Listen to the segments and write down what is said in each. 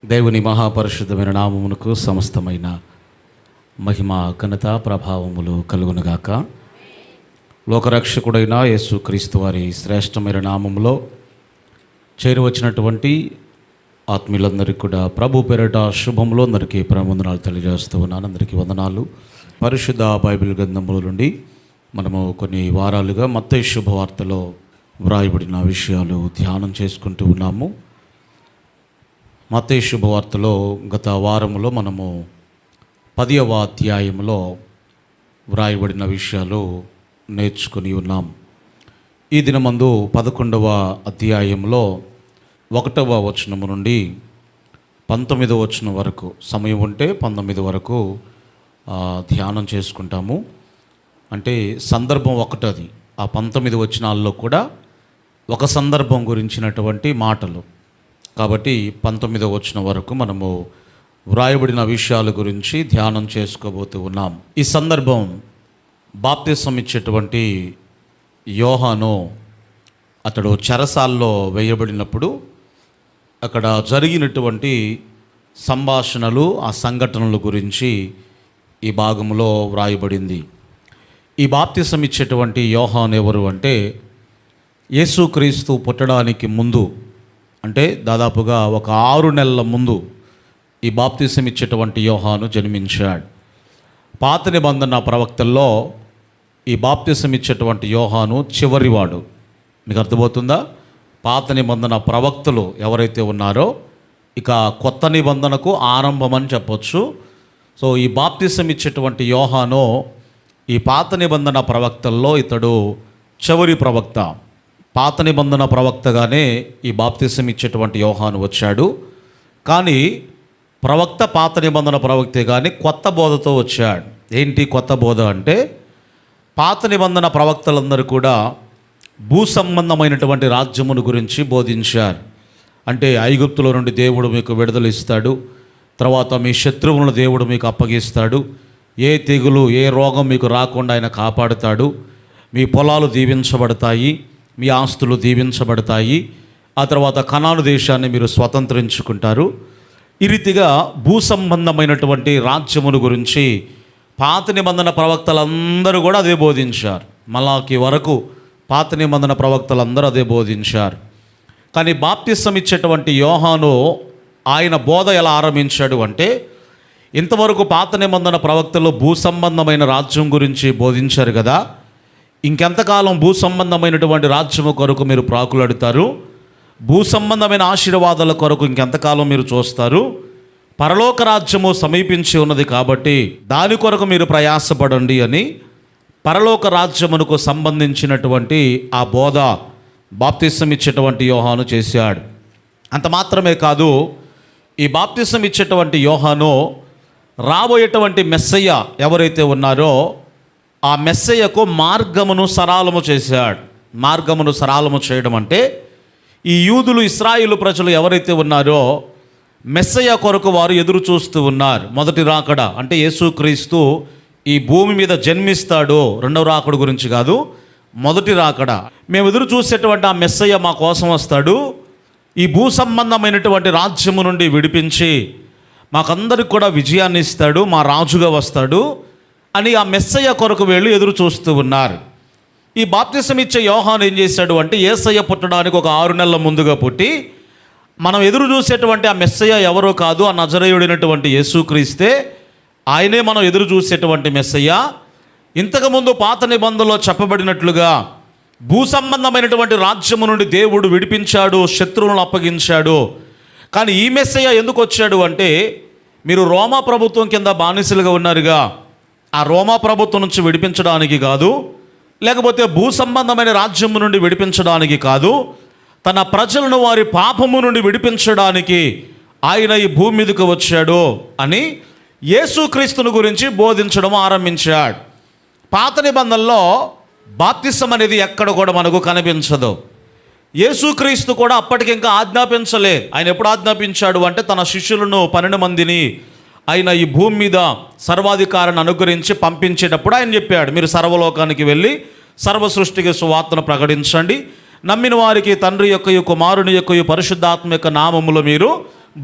దేవుని మహాపరిశుద్ధమైన నామమునకు సమస్తమైన మహిమ ఘనత ప్రభావములు కలుగునుగాక. లోకరక్షకుడైన యేసుక్రీస్తు వారి శ్రేష్టమైన నామములో చేరువచ్చినటువంటి ఆత్మీయులందరికీ కూడా ప్రభు పేరిట శుభములు అందరికీ వందనాలు తెలియజేస్తూ ఉన్నాను. అందరికీ వందనాలు. పరిశుద్ధ బైబిల్ గ్రంథముల నుండి మనము కొన్ని వారాలుగా మత్తయి శుభవార్తలో వ్రాయబడిన విషయాలు ధ్యానం చేసుకుంటూ ఉన్నాము. మత్తయి శుభవార్తలో గత వారములో మనము 10వ అధ్యాయంలో వ్రాయబడిన విషయాలు నేర్చుకుని ఉన్నాం. ఈ దినమందు 11వ అధ్యాయంలో 1వ వచనము నుండి 19వ వచనం వరకు సమయం ఉంటే 19 వరకు ధ్యానం చేసుకుంటాము. అంటే సందర్భం ఒకటది. ఆ 19 వచనాల్లో కూడా ఒక సందర్భం గురించినటువంటి మాటలు కాబట్టి 19వ వచనం వరకు మనము వ్రాయబడిన విషయాల గురించి ధ్యానం చేసుకోబోతూ ఉన్నాం. ఈ సందర్భం బాప్తిసం ఇచ్చేటువంటి యోహాను అతడు చెరసాల్లో వేయబడినప్పుడు అక్కడ జరిగినటువంటి సంభాషణలు, ఆ సంఘటనల గురించి ఈ భాగంలో వ్రాయబడింది. ఈ బాప్తిసం ఇచ్చేటువంటి యోహాను ఎవరు అంటే యేసుక్రీస్తు పుట్టడానికి ముందు, అంటే దాదాపుగా ఒక 6 నెలల ముందు ఈ బాప్తిసం ఇచ్చేటువంటి యోహాను జన్మించాడు. పాత నిబంధన ప్రవక్తల్లో ఈ బాప్తిసం ఇచ్చేటువంటి యోహాను చివరివాడు. మీకు అర్థమవుతుందా? పాత నిబంధన ప్రవక్తలు ఎవరైతే ఉన్నారో ఇక కొత్త నిబంధనకు ఆరంభం అని చెప్పొచ్చు. సో ఈ బాప్తిసం ఇచ్చేటువంటి యోహాను ఈ పాత నిబంధన ప్రవక్తల్లో ఇతడు చివరి ప్రవక్త. పాత నిబంధన ప్రవక్తగానే ఈ బాప్తిసం ఇచ్చేటువంటి యోహాను వచ్చాడు. కానీ ప్రవక్త పాత నిబంధన ప్రవక్తే కానీ కొత్త బోధతో వచ్చాడు. ఏంటి కొత్త బోధ అంటే, పాత నిబంధన ప్రవక్తలందరూ కూడా భూ సంబంధమైనటువంటి రాజ్యమును గురించి బోధించారు. అంటే ఐగుప్తులో నుండి దేవుడు మీకు విడుదల ఇస్తాడు, తర్వాత మీ శత్రువులను దేవుడు మీకు అప్పగిస్తాడు, ఏ తెగులు ఏ రోగం మీకు రాకుండా ఆయన కాపాడుతాడు, మీ పొలాలు దీవించబడతాయి, మీ ఆస్తులు దీవించబడతాయి, ఆ తర్వాత కనాను దేశాన్ని మీరు స్వతంత్రించుకుంటారు. ఈ రీతిగా భూ సంబంధమైనటువంటి రాజ్యమును గురించి పాత నిబంధన ప్రవక్తలందరూ కూడా అదే బోధించారు. మలాకి వరకు పాత నిబంధన ప్రవక్తలందరూ అదే బోధించారు. కానీ బాప్తిసం ఇచ్చేటువంటి యోహాను ఆయన బోధ ఎలా ఆరంభించాడు అంటే, ఇంతవరకు పాత నిబంధన ప్రవక్తలు భూ సంబంధమైన రాజ్యం గురించి బోధించారు కదా, ఇంకెంతకాలం భూ సంబంధమైనటువంటి రాజ్యము కొరకు మీరు ప్రాకులాడుతారు, భూ సంబంధమైన ఆశీర్వాదాల కొరకు ఇంకెంతకాలం మీరు చూస్తారు, పరలోక రాజ్యము సమీపించి ఉన్నది కాబట్టి దాని కొరకు మీరు ప్రయాసపడండి అని పరలోక రాజ్యమునకు సంబంధించినటువంటి ఆ బోధ బాప్తిసం ఇచ్చేటువంటి యోహాను చేశాడు. అంత మాత్రమే కాదు, ఈ బాప్తిసం ఇచ్చేటువంటి యోహాను రాబోయేటువంటి మెస్సయ్య ఎవరైతే ఉన్నారో ఆ మెస్సయ్యకు మార్గమును సరళము చేశాడు. మార్గమును సరళము చేయడం అంటే, ఈ యూదులు ఇశ్రాయేలు ప్రజలు ఎవరైతే ఉన్నారో మెస్సయ్య కొరకు వారు ఎదురు చూస్తూ ఉన్నారు. మొదటి రాకడ అంటే యేసుక్రీస్తు ఈ భూమి మీద జన్మిస్తాడు, రెండవ రాకడ గురించి కాదు, మొదటి రాకడ. మేము ఎదురు చూసేటువంటి ఆ మెస్సయ్య మా కోసం వస్తాడు, ఈ భూ సంబంధమైనటువంటి రాజ్యము నుండి విడిపించి మాకందరికి కూడా విజయాన్ని ఇస్తాడు, మా రాజుగా వస్తాడు అని ఆ మెస్సయ్య కొరకు వీళ్ళు ఎదురు చూస్తూ ఉన్నారు. ఈ బాప్తిసం ఇచ్చే యోహాను ఏం చేశాడు అంటే, యేసయ్య పుట్టడానికి ఒక 6 నెలల ముందుగా పుట్టి, మనం ఎదురు చూసేటువంటి ఆ మెస్సయ్య ఎవరో కాదు, ఆ నజరేయుడైనటువంటి యేసుక్రీస్తే, ఆయనే మనం ఎదురు చూసేటువంటి మెస్సయ్య. ఇంతకుముందు పాత నిబంధనలో చెప్పబడినట్లుగా భూ సంబంధమైనటువంటి రాజ్యము నుండి దేవుడు విడిపించాడు, శత్రువులను అప్పగించాడు. కానీ ఈ మెస్సయ్య ఎందుకు వచ్చాడు అంటే, మీరు రోమా ప్రభుత్వం కింద బానిసలుగా ఉన్నారుగా, ఆ రోమా ప్రభుత్వం నుంచి విడిపించడానికి కాదు, లేకపోతే భూ సంబంధమైన రాజ్యము నుండి విడిపించడానికి కాదు, తన ప్రజలను వారి పాపము నుండి విడిపించడానికి ఆయన ఈ భూమి మీదకు వచ్చాడు అని యేసుక్రీస్తుని గురించి బోధించడం ఆరంభించాడు. పాత నిబంధనలో బాప్తిసం అనేది ఎక్కడ కూడా మనకు కనిపించదు. యేసుక్రీస్తు కూడా అప్పటికి ఇంకా ఆజ్ఞాపించలే. ఆయన ఎప్పుడు ఆజ్ఞాపించాడు అంటే, తన శిష్యులను 12 మందిని ఆయన ఈ భూమి మీద సర్వాధికారాన్ని అనుగ్రహించి పంపించేటప్పుడు ఆయన చెప్పాడు, మీరు సర్వలోకానికి వెళ్ళి సర్వ సృష్టికి సువార్తను ప్రకటించండి, నమ్మిన వారికి తండ్రి యొక్క కుమారుని యొక్క పరిశుద్ధాత్మ యొక్క నామములో మీరు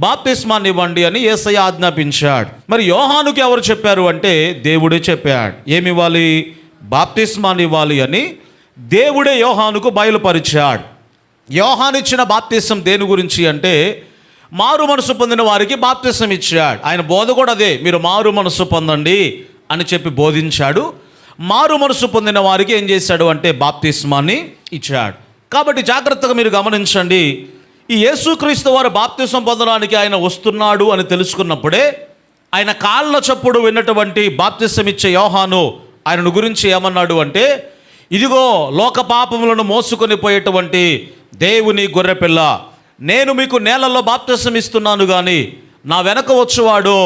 బాప్తిస్మాన్ని ఇవ్వండి అని యేసయ్య ఆజ్ఞాపించాడు. మరి యోహానుకి ఎవరు చెప్పారు అంటే దేవుడే చెప్పాడు. ఏమి ఇవ్వాలి? బాప్తిస్మాన్ని ఇవ్వాలి అని దేవుడే యోహానుకు బయలుపరిచాడు. యోహాను ఇచ్చిన బాప్తిసం దేని గురించి అంటే మారు మనసు పొందిన వారికి బాప్తిసం ఇచ్చాడు. ఆయన బోధ కూడా అదే, మీరు మారు మనసు పొందండి అని చెప్పి బోధించాడు. మారు మనసు పొందిన వారికి ఏం చేశాడు అంటే బాప్తిస్మాన్ని ఇచ్చాడు. కాబట్టి జాగ్రత్తగా మీరు గమనించండి. ఈ యేసుక్రీస్తు వారు బాప్తిసం పొందడానికి ఆయన వస్తున్నాడు అని తెలుసుకున్నప్పుడే ఆయన కాళ్ళ చప్పుడు విన్నటువంటి బాప్తిసం ఇచ్చే యోహాను ఆయనను గురించి ఏమన్నాడు అంటే, ఇదిగో లోక పాపములను మోసుకొని పోయేటువంటి దేవుని గొర్రెపిల్ల, నేను మీకు నేలలో బాప్తిసం ఇస్తున్నాను కానీ నా వెనక వచ్చేవాడు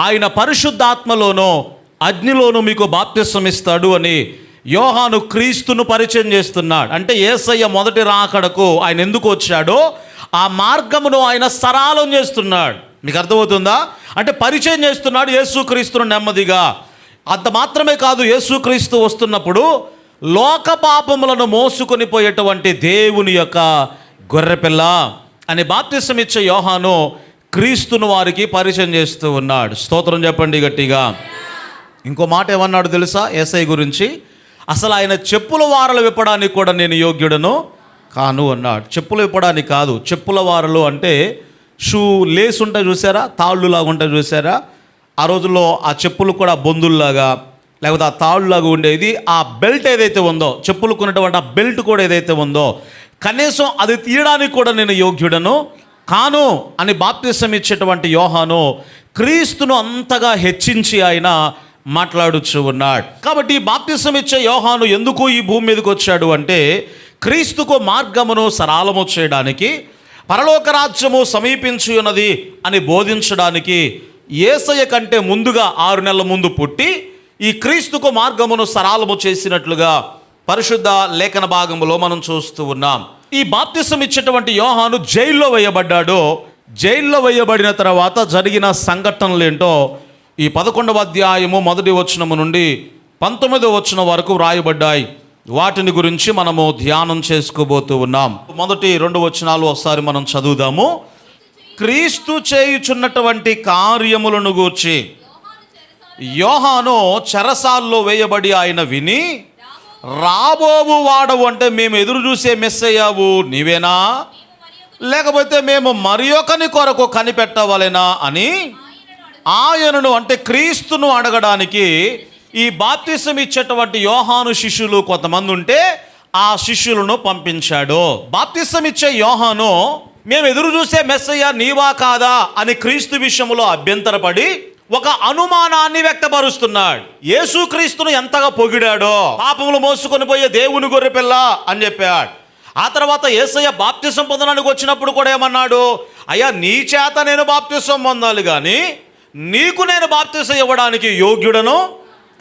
ఆయన పరిశుద్ధాత్మలోనో అగ్నిలోనూ మీకు బాప్తిసం ఇస్తాడు అని యోహాను క్రీస్తును పరిచయం చేస్తున్నాడు. అంటే యేసయ్య మొదటి రాకడకు ఆయన ఎందుకు వచ్చాడో ఆ మార్గమును ఆయన సరళం చేస్తున్నాడు. మీకు అర్థమవుతుందా? అంటే పరిచయం చేస్తున్నాడు యేసుక్రీస్తును నెమ్మదిగా. అంత మాత్రమే కాదు, యేసుక్రీస్తు వస్తున్నప్పుడు లోక పాపములను మోసుకొని పోయేటువంటి దేవుని యొక్క గొర్రెపిల్ల అని బాప్తిసం ఇచ్చే యోహాను క్రీస్తును వారికి పరిచయం చేస్తూ ఉన్నాడు. స్తోత్రం చెప్పండి గట్టిగా. ఇంకో మాట ఏమన్నాడు తెలుసా యేసయ్య గురించి? అసలు ఆయన చెప్పుల వారలు విప్పడానికి కూడా నేను యోగ్యుడను కాను అన్నాడు. చెప్పులు విప్పడానికి కాదు, చెప్పుల వారలు అంటే షూ లేస్ ఉంటాయి చూసారా, తాళ్ళులాగా ఉంటాయి చూసారా. ఆ రోజుల్లో ఆ చెప్పులు కూడా బొందుల్లాగా లేకపోతే ఆ తాళ్ళులాగా ఉండేది. ఆ బెల్ట్ ఏదైతే ఉందో, చెప్పులు కొన్నటువంటి ఆ బెల్ట్ కూడా ఏదైతే ఉందో, కనీసం అది తీయడానికి కూడా నేను యోగ్యుడను కాను అని బాప్తిసం ఇచ్చేటువంటి యోహాను క్రీస్తును అంతగా హెచ్చించి ఆయన మాట్లాడుచూ ఉన్నాడు. కాబట్టి బాప్తిసం ఇచ్చే యోహాను ఎందుకు ఈ భూమి మీదకి వచ్చాడు అంటే క్రీస్తుకు మార్గమును సరళము చేయడానికి, పరలోక రాజ్యము సమీపించి ఉన్నది అని బోధించడానికి యేసయ్య కంటే ముందుగా 6 నెలల ముందు పుట్టి ఈ క్రీస్తుకు మార్గమును సరళము చేసినట్లుగా పరిశుద్ధ లేఖన భాగములో మనం చూస్తూ ఉన్నాం. ఈ బాప్తిసం ఇచ్చేటువంటి యోహాను జైల్లో వేయబడ్డాడు. జైల్లో వేయబడిన తర్వాత జరిగిన సంఘటనలు ఏంటో ఈ 11వ అధ్యాయము 1వ వచనము నుండి 19వ వచనం వరకు వ్రాయబడ్డాయి. వాటిని గురించి మనము ధ్యానం చేసుకోబోతూ ఉన్నాం. మొదటి 2 వచనాలు ఒకసారి మనం చదువుదాము. క్రీస్తు చేయుచున్నటువంటి కార్యములను గూర్చి యోహాను చెరసాల్లో వేయబడి ఆయన విని, రాబోవు వాడవు అంటే మేము ఎదురు చూసే మెస్సయ్యావు నీవేనా, లేకపోతే మేము మరి ఒకని కొరకు కనిపెట్టవలెనా అని ఆయనను అంటే క్రీస్తును అడగడానికి ఈ బాప్తిసం ఇచ్చేటువంటి యోహాను శిష్యులు కొంతమంది ఉంటే ఆ శిష్యులను పంపించాడు. బాప్తిసం ఇచ్చే యోహాను మేము ఎదురు చూసే మెస్సయ్య నీవా కాదా అని క్రీస్తు విషయంలో అభ్యంతరపడి ఒక అనుమానాన్ని వ్యక్తపరుస్తున్నాడు. యేసుక్రీస్తును ఎంతగా పొగిడాడో, పాపములు మోసుకొని పోయే దేవుని గొర్రెపిల్ల అని చెప్పాడు. ఆ తర్వాత యేసయ్య బాప్తిసం పొందడానికి వచ్చినప్పుడు కూడా ఏమన్నాడు? అయ్యా నీ చేత నేను బాప్తిసం పొందాలి కానీ నీకు నేను బాప్తిసం ఇవ్వడానికి యోగ్యుడను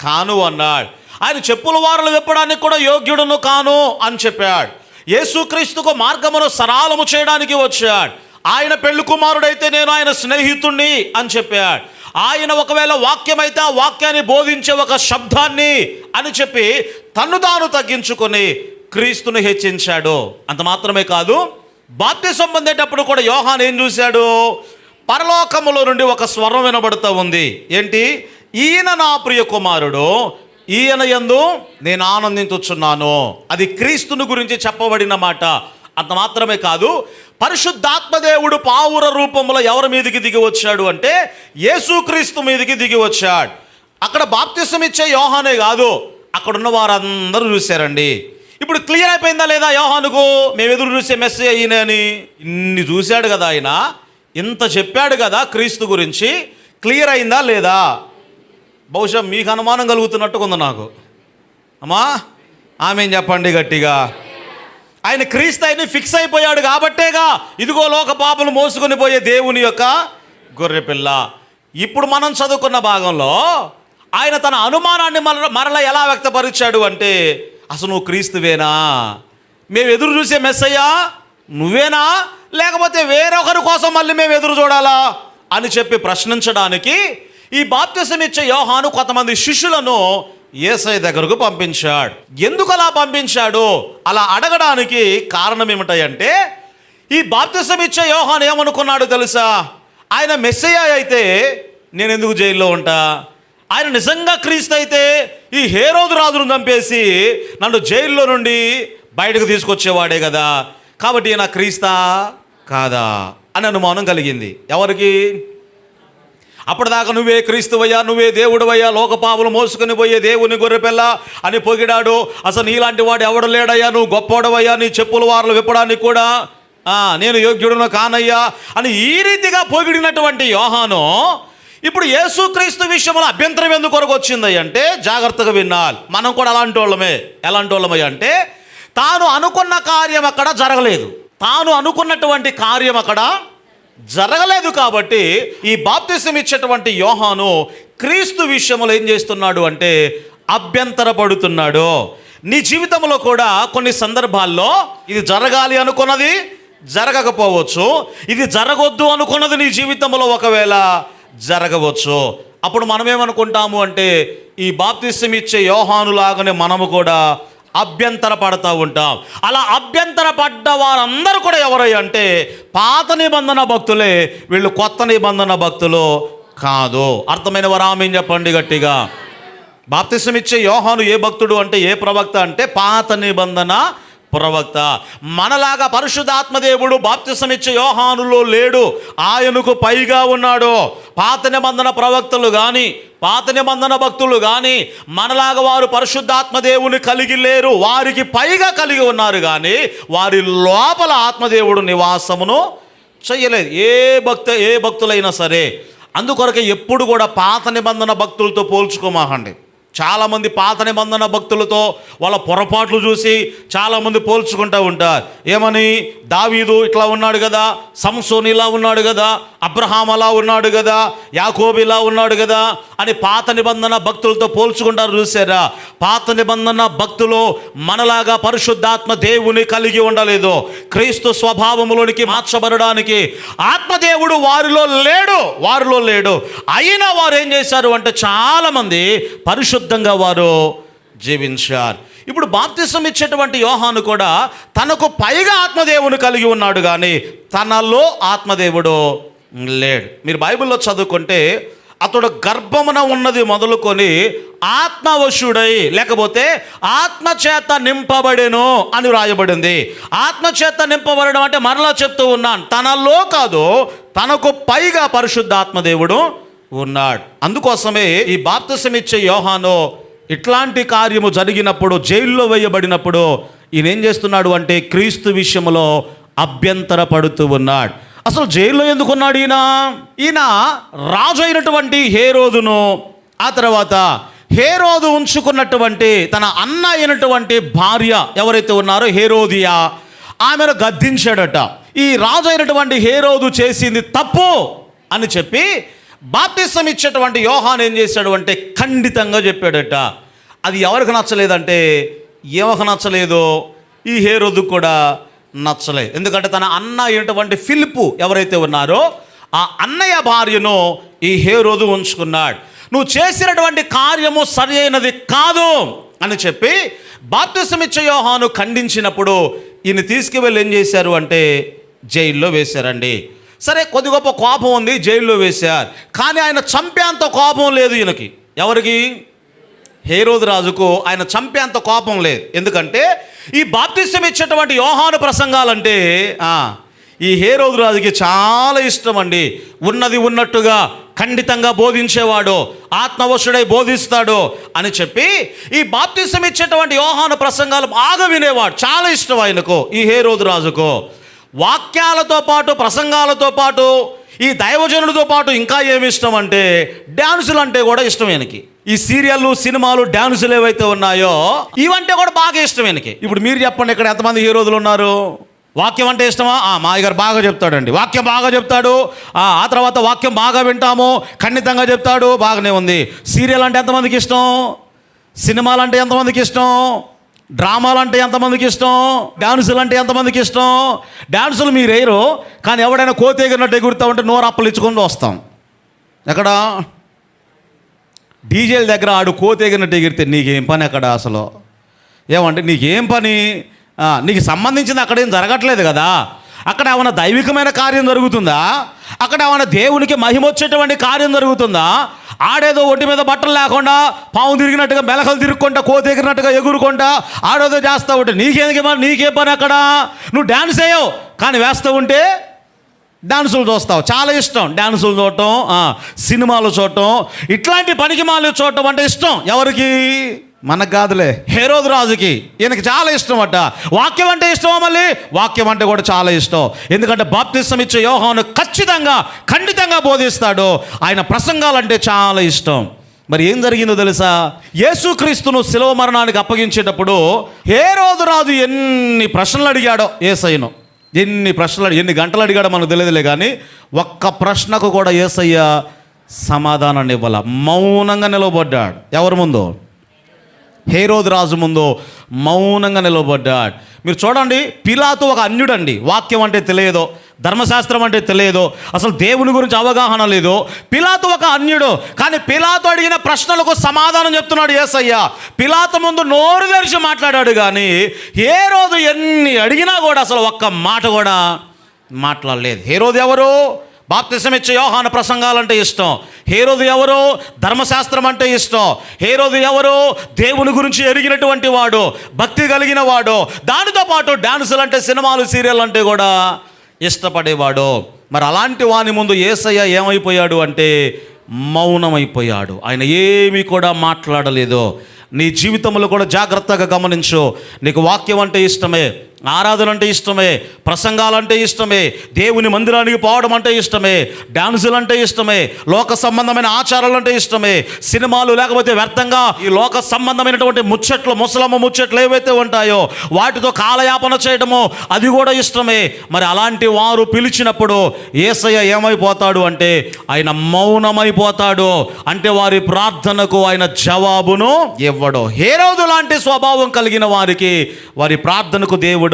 కాను అన్నాడు. ఆయన చెప్పుల వారలు విప్పడానికి కూడా యోగ్యుడను కాను అని చెప్పాడు. యేసుక్రీస్తుకు మార్గమును సరళము చేయడానికి వచ్చాడు. ఆయన పెళ్లి కుమారుడైతే నేను ఆయన స్నేహితుణ్ణి అని చెప్పాడు. ఆయన ఒకవేళ వాక్యమైతే ఆ వాక్యాన్ని బోధించే ఒక శబ్దాన్ని అని చెప్పి తన్ను తాను తగ్గించుకొని క్రీస్తును హెచ్చించాడు. అంత మాత్రమే కాదు, బాప్తిసం పొందేటప్పుడు కూడా యోహాను ఏం చూశాడు? పరలోకములో నుండి ఒక స్వరం వినబడుతూ ఉంది. ఏంటి? ఈయన నా ప్రియ కుమారుడు, ఈయన యందు నేను ఆనందించుచున్నాను. అది క్రీస్తుని గురించి చెప్పబడిన మాట. అంత మాత్రమే కాదు, పరిశుద్ధాత్మదేవుడు పావుర రూపంలో ఎవరి మీదకి దిగి వచ్చాడు అంటే యేసుక్రీస్తు మీదకి దిగి వచ్చాడు. అక్కడ బాప్తిసం ఇచ్చే యోహానే కాదు, అక్కడున్న వారందరూ చూశారండి. ఇప్పుడు క్లియర్ అయిపోయిందా లేదా యోహానుకు? మేము ఎదురు చూసే మెస్సేజ్ అయిన అని ఇన్ని చూశాడు కదా ఆయన, ఇంత చెప్పాడు కదా క్రీస్తు గురించి, క్లియర్ అయిందా లేదా? బహుశా మీకు అనుమానం కలుగుతున్నట్టుగా ఉంది నాకు. అమ్మా ఆమె చెప్పండి గట్టిగా. ఆయన క్రీస్తు అయిన ఫిక్స్ అయిపోయాడు కాబట్టేగా ఇదిగో లోక పాపలు మోసుకొని పోయే దేవుని యొక్క గొర్రెపిల్ల. ఇప్పుడు మనం చదువుకున్న భాగంలో ఆయన తన అనుమానాన్ని మరల ఎలా వ్యక్తపరిచాడు అంటే, అసలు నువ్వు క్రీస్తువేనా, మేము ఎదురు చూసే మెస్సయ్యా నువ్వేనా, లేకపోతే వేరొకరి కోసం మళ్ళీ మేము ఎదురు చూడాలా అని చెప్పి ప్రశ్నించడానికి ఈ బాప్తిసం ఇచ్చే యోహాను కొంతమంది శిష్యులను యేసయ్య దగ్గరకు పంపించాడు. ఎందుకు అలా పంపించాడు? అలా అడగడానికి కారణం ఏమిటంటే, ఈ బాప్తిసం ఇచ్చే యోహాను ఏమనుకున్నాడు తెలుసా? ఆయన మెస్సయ్య అయితే నేను ఎందుకు జైల్లో ఉంటా? ఆయన నిజంగా క్రీస్తు అయితే ఈ హేరోదు రాజును చంపేసి నన్ను జైల్లో నుండి బయటకు తీసుకొచ్చేవాడే కదా, కాబట్టి ఈయన క్రీస్తా కాదా అని అనుమానం కలిగింది. ఎవరికి? అప్పటిదాకా నువ్వే క్రీస్తువయ్యా, నువ్వే దేవుడవయ్యా, లోక పాపలు మోసుకొని పోయే దేవుని గొర్రెపిల్ల అని పొగిడాడు. అసలు నీలాంటి వాడు ఎవడు లేడయ్యా, నువ్వు గొప్పవాడవయ్యా, నీ చెప్పుల వారలు విప్పడానికి కూడా నేను యోగ్యుడును కానయ్యా అని ఈ రీతిగా పొగిడినటువంటి యోహాను ఇప్పుడు యేసుక్రీస్తు విషయంలో అభ్యంతరం ఎందుకు కొరకు వచ్చింది అంటే, జాగ్రత్తగా వినాలి. మనం కూడా ఎలాంటి వాళ్ళమయ్యా అంటే, తాను అనుకున్న కార్యం అక్కడ జరగలేదు, తాను అనుకున్నటువంటి కార్యం అక్కడ జరగలేదు. కాబట్టి ఈ బాప్తిసం ఇచ్చేటువంటి యోహాను క్రీస్తు విషయంలో ఏం చేస్తున్నాడు అంటే అభ్యంతరపడుతున్నాడు. నీ జీవితంలో కూడా కొన్ని సందర్భాల్లో ఇది జరగాలి అనుకున్నది జరగకపోవచ్చు, ఇది జరగొద్దు అనుకున్నది నీ జీవితంలో ఒకవేళ జరగవచ్చు. అప్పుడు మనమేమనుకుంటాము అంటే ఈ బాప్తిసం ఇచ్చే యోహాను లాగానే మనము కూడా అభ్యంతర పడుతూ ఉంటాం. అలా అభ్యంతర పడ్డ వారందరూ కూడా ఎవరై అంటే పాత నిబంధన భక్తులే, వీళ్ళు కొత్త నిబంధన భక్తులు కాదు. అర్థమైన వారు ఆమేన్ చెప్పండి గట్టిగా. బాప్తిసం ఇచ్చే యోహాను ఏ భక్తుడు అంటే, ఏ ప్రవక్త అంటే పాత నిబంధన ప్రవక్త. మనలాగా పరిశుద్ధాత్మదేవుడు బాప్తిసం ఇచ్చే యోహానులో లేడు, ఆయనకు పైగా ఉన్నాడు. పాత నిబంధన ప్రవక్తలు కానీ పాత నిబంధన భక్తులు కానీ మనలాగా వారు పరిశుద్ధాత్మదేవుని కలిగి లేరు, వారికి పైగా కలిగి ఉన్నారు. కానీ వారి లోపల ఆత్మదేవుడు నివాసమును చెయ్యలేదు. ఏ భక్తులైనా సరే. అందుకొరకే ఎప్పుడు కూడా పాత నిబంధన భక్తులతో పోల్చుకోమాకండి. చాలామంది పాత నిబంధన భక్తులతో వాళ్ళ పొరపాట్లు చూసి చాలామంది పోల్చుకుంటూ ఉంటారు. ఏమని? దావీదు ఇట్లా ఉన్నాడు కదా, సంసోను ఇలా ఉన్నాడు కదా, అబ్రహాం అలా ఉన్నాడు కదా, యాకోబు ఇలా ఉన్నాడు కదా అని పాత నిబంధన భక్తులతో పోల్చుకుంటారు. చూసారా? పాత నిబంధన భక్తులు మనలాగా పరిశుద్ధాత్మ దేవుని కలిగి ఉండలేదు. క్రీస్తు స్వభావములోనికి మార్చబడడానికి ఆత్మదేవుడు వారిలో లేడు. అయినా వారు ఏం చేశారు అంటే చాలామంది పరిశుద్ధంగా వారు జీవించారు. ఇప్పుడు బాప్తిసం ఇచ్చేటువంటి యోహాను కూడా తనకు పైగా ఆత్మదేవుని కలిగి ఉన్నాడు, కానీ తనలో ఆత్మదేవుడు లేడు. మీరు బైబిల్లో చదువుకుంటే అతడు గర్భమున ఉన్నది మొదలుకొని ఆత్మవశుడై లేకపోతే ఆత్మచేత నింపబడెను అని వ్రాయబడింది. ఆత్మచేత నింపబడడం అంటే మరలా చెప్తూ ఉన్నాను, తనలో కాదు తనకు పైగా పరిశుద్ధాత్మదేవుడు ఉన్నాడు. అందుకోసమే ఈ బాప్తిసం ఇచ్చే యోహాను ఇట్లాంటి కార్యము జరిగినప్పుడు, జైల్లో వేయబడినప్పుడు ఈయన ఏం చేస్తున్నాడు అంటే క్రీస్తు విషయంలో అభ్యంతర పడుతూ ఉన్నాడు. అసలు జైల్లో ఎందుకున్నాడు ఈయన రాజు అయినటువంటి హేరోదును, ఆ తర్వాత హేరోదు ఉంచుకున్నటువంటి తన అన్న అయినటువంటి భార్య ఎవరైతే ఉన్నారో హేరోదియా, ఆమెను గద్దించాడట. ఈ రాజు అయినటువంటి హేరోదు చేసింది తప్పు అని చెప్పి బాప్తిసం ఇచ్చేటువంటి యోహాను ఏం చేశాడు అంటే ఖండితంగా చెప్పాడట. అది ఎవరికి నచ్చలేదంటే, ఏమకు నచ్చలేదు, ఈ హేరోదు కూడా నచ్చలేదు. ఎందుకంటే తన అన్న అయినటువంటి ఫిలిప్పు ఎవరైతే ఉన్నారో ఆ అన్నయ్య భార్యను ఈ హేరోదు ఉంచుకున్నాడు. నువ్వు చేసినటువంటి కార్యము సరి అయినది కాదు అని చెప్పి బాప్తిసం ఇచ్చే యోహాను ఖండించినప్పుడు ఈయన తీసుకువెళ్ళి ఏం చేశారు అంటే జైల్లో వేశారండి. సరే, కొద్ది గొప్ప కోపం ఉంది, జైల్లో వేశారు. కానీ ఆయన చంపేంత కోపం లేదు ఈయనకి. ఎవరికి? హేరోదు రాజుకు ఆయన చంపేంత కోపం లేదు. ఎందుకంటే ఈ బాప్తిసం ఇచ్చేటువంటి యోహాను ప్రసంగాలంటే ఈ హేరోదు రాజుకి చాలా ఇష్టం అండి. ఉన్నది ఉన్నట్టుగా ఖండితంగా బోధించేవాడు, ఆత్మవశుడై బోధిస్తాడు అని చెప్పి ఈ బాప్తిసం ఇచ్చేటువంటి యోహాను ప్రసంగాలు బాగా వినేవాడు. చాలా ఇష్టం ఆయనకు, ఈ హేరోదు రాజుకు. వాక్యాలతో పాటు ప్రసంగాలతో పాటు ఈ దైవజనుడితో పాటు ఇంకా ఏమి ఇష్టం అంటే డ్యాన్సులు అంటే కూడా ఇష్టం ఈయనకి. ఈ సీరియళ్ళు, సినిమాలు, డ్యాన్సులు ఏవైతే ఉన్నాయో ఇవంటే కూడా బాగా ఇష్టం ఈయనకి. ఇప్పుడు మీరు చెప్పండి, ఇక్కడ ఎంతమంది హీరోలు ఉన్నారు? వాక్యం అంటే ఇష్టమా? మాయ గారు బాగా చెప్తాడండి, వాక్యం బాగా చెప్తాడు. ఆ తర్వాత వాక్యం బాగా వింటాము, ఖండితంగా చెప్తాడు, బాగానే ఉంది. సీరియల్ అంటే ఎంతమందికి ఇష్టం? సినిమాలు అంటే ఎంతమందికి ఇష్టం? డ్రామాలు అంటే ఎంతమందికి ఇష్టం? డ్యాన్సులు అంటే ఎంతమందికి ఇష్టం? డ్యాన్సులు మీరు వేయరు, కానీ ఎవడైనా కోతి ఎగిరినట్టు ఎగురుతా ఉంటే నోరు అప్పలు ఇచ్చుకొని వస్తాం. ఎక్కడ? డీజేల దగ్గర ఆడు కోతి ఎగిరినట్టు ఎగిరితే నీకేం పని అక్కడ? అసలు ఏమంటే నీకేం పని? నీకు సంబంధించింది అక్కడేం జరగట్లేదు కదా. అక్కడ ఏమైనా దైవికమైన కార్యం జరుగుతుందా? అక్కడ ఏమైనా దేవునికి మహిమ వచ్చేటువంటి కార్యం జరుగుతుందా? ఆడేదో ఒంటి మీద బట్టలు లేకుండా పాము తిరిగినట్టుగా మెలకలు తిరుగుకుంటా కోతి ఎగిరినట్టుగా ఎగురుకుంటా ఆడేదో చేస్తూ ఉంటే నీకే పని అక్కడ? నువ్వు డ్యాన్స్ వేయవు కానీ వేస్తూ ఉంటే డాన్సులు చూస్తావు. చాలా ఇష్టం డాన్సులు చూడటం, సినిమాలు చూడటం, ఇట్లాంటి పనికిమాలు చూడటం అంటే ఇష్టం. ఎవరికి? మనకు కాదులే, హేరోదు రాజుకి. ఈయనకి చాలా ఇష్టం అట. వాక్యం అంటే ఇష్టమా? మళ్ళీ వాక్యం అంటే కూడా చాలా ఇష్టం. ఎందుకంటే బాప్తిసం ఇచ్చే యోహాను ఖండితంగా బోధిస్తాడు. ఆయన ప్రసంగాలంటే చాలా ఇష్టం. మరి ఏం జరిగిందో తెలుసా? యేసుక్రీస్తును శిలువ మరణానికి అప్పగించేటప్పుడు హేరోదు రాజు ఎన్ని ప్రశ్నలు అడిగాడో యేసయ్యను. ఎన్ని గంటలు అడిగాడో మనకు తెలియదులే, కానీ ఒక్క ప్రశ్నకు కూడా యేసయ్య సమాధానాన్ని ఇవ్వాల. మౌనంగా నిలవబడ్డాడు. ఎవరి ముందు? హేరోదు రాజు ముందు మౌనంగా నిలవబడ్డాడు. మీరు చూడండి, పిలాతు ఒక అన్యుడండి. వాక్యం అంటే తెలియదు, ధర్మశాస్త్రం అంటే తెలియదు, అసలు దేవుని గురించి అవగాహన లేదు. పిలాతు ఒక అన్యుడు, కానీ పిలాతు అడిగిన ప్రశ్నలకు సమాధానం చెప్తున్నాడు యేసయ్య. పిలాతు ముందు నోరు తెరిచి మాట్లాడాడు, కానీ హేరోదు ఎన్ని అడిగినా కూడా అసలు ఒక్క మాట కూడా మాట్లాడలేదు. హేరోదు ఎవరు? బాప్తిసం ఇచ్చే యోహాను ప్రసంగాలంటే ఇష్టం. హేరోదు ఎవరు? ధర్మశాస్త్రం అంటే ఇష్టం. హేరోదు ఎవరు? దేవుని గురించి ఎరిగినటువంటి వాడు, భక్తి కలిగిన వాడు, దానితో పాటు డాన్సులు అంటే, సినిమాలు సీరియల్ అంటే కూడా ఇష్టపడేవాడు. మరి అలాంటి వాని ముందు యేసయ్య ఏమైపోయాడు అంటే మౌనమైపోయాడు. ఆయన ఏమీ కూడా మాట్లాడలేదు. నీ జీవితంలో కూడా జాగ్రత్తగా గమనించు. నీకు వాక్యం అంటే ఇష్టమే, ఆరాధన అంటే ఇష్టమే, ప్రసంగాలంటే ఇష్టమే, దేవుని మందిరానికి పోవడం అంటే ఇష్టమే, డాన్సులు అంటే ఇష్టమే, లోక సంబంధమైన ఆచారాలు అంటే ఇష్టమే, సినిమాలు లేకపోతే వ్యర్థంగా ఈ లోక సంబంధమైనటువంటి ముసలమ్మ ముచ్చట్లు ఏవైతే ఉంటాయో వాటితో కాలయాపన చేయడము అది కూడా ఇష్టమే. మరి అలాంటి వారు పిలిచినప్పుడు యేసయ్య ఏమైపోతాడు అంటే ఆయన మౌనమైపోతాడు. అంటే వారి ప్రార్థనకు ఆయన జవాబును ఇవ్వడు. హేరోదు లాంటి స్వభావం కలిగిన వారికి వారి ప్రార్థనకు దేవుడు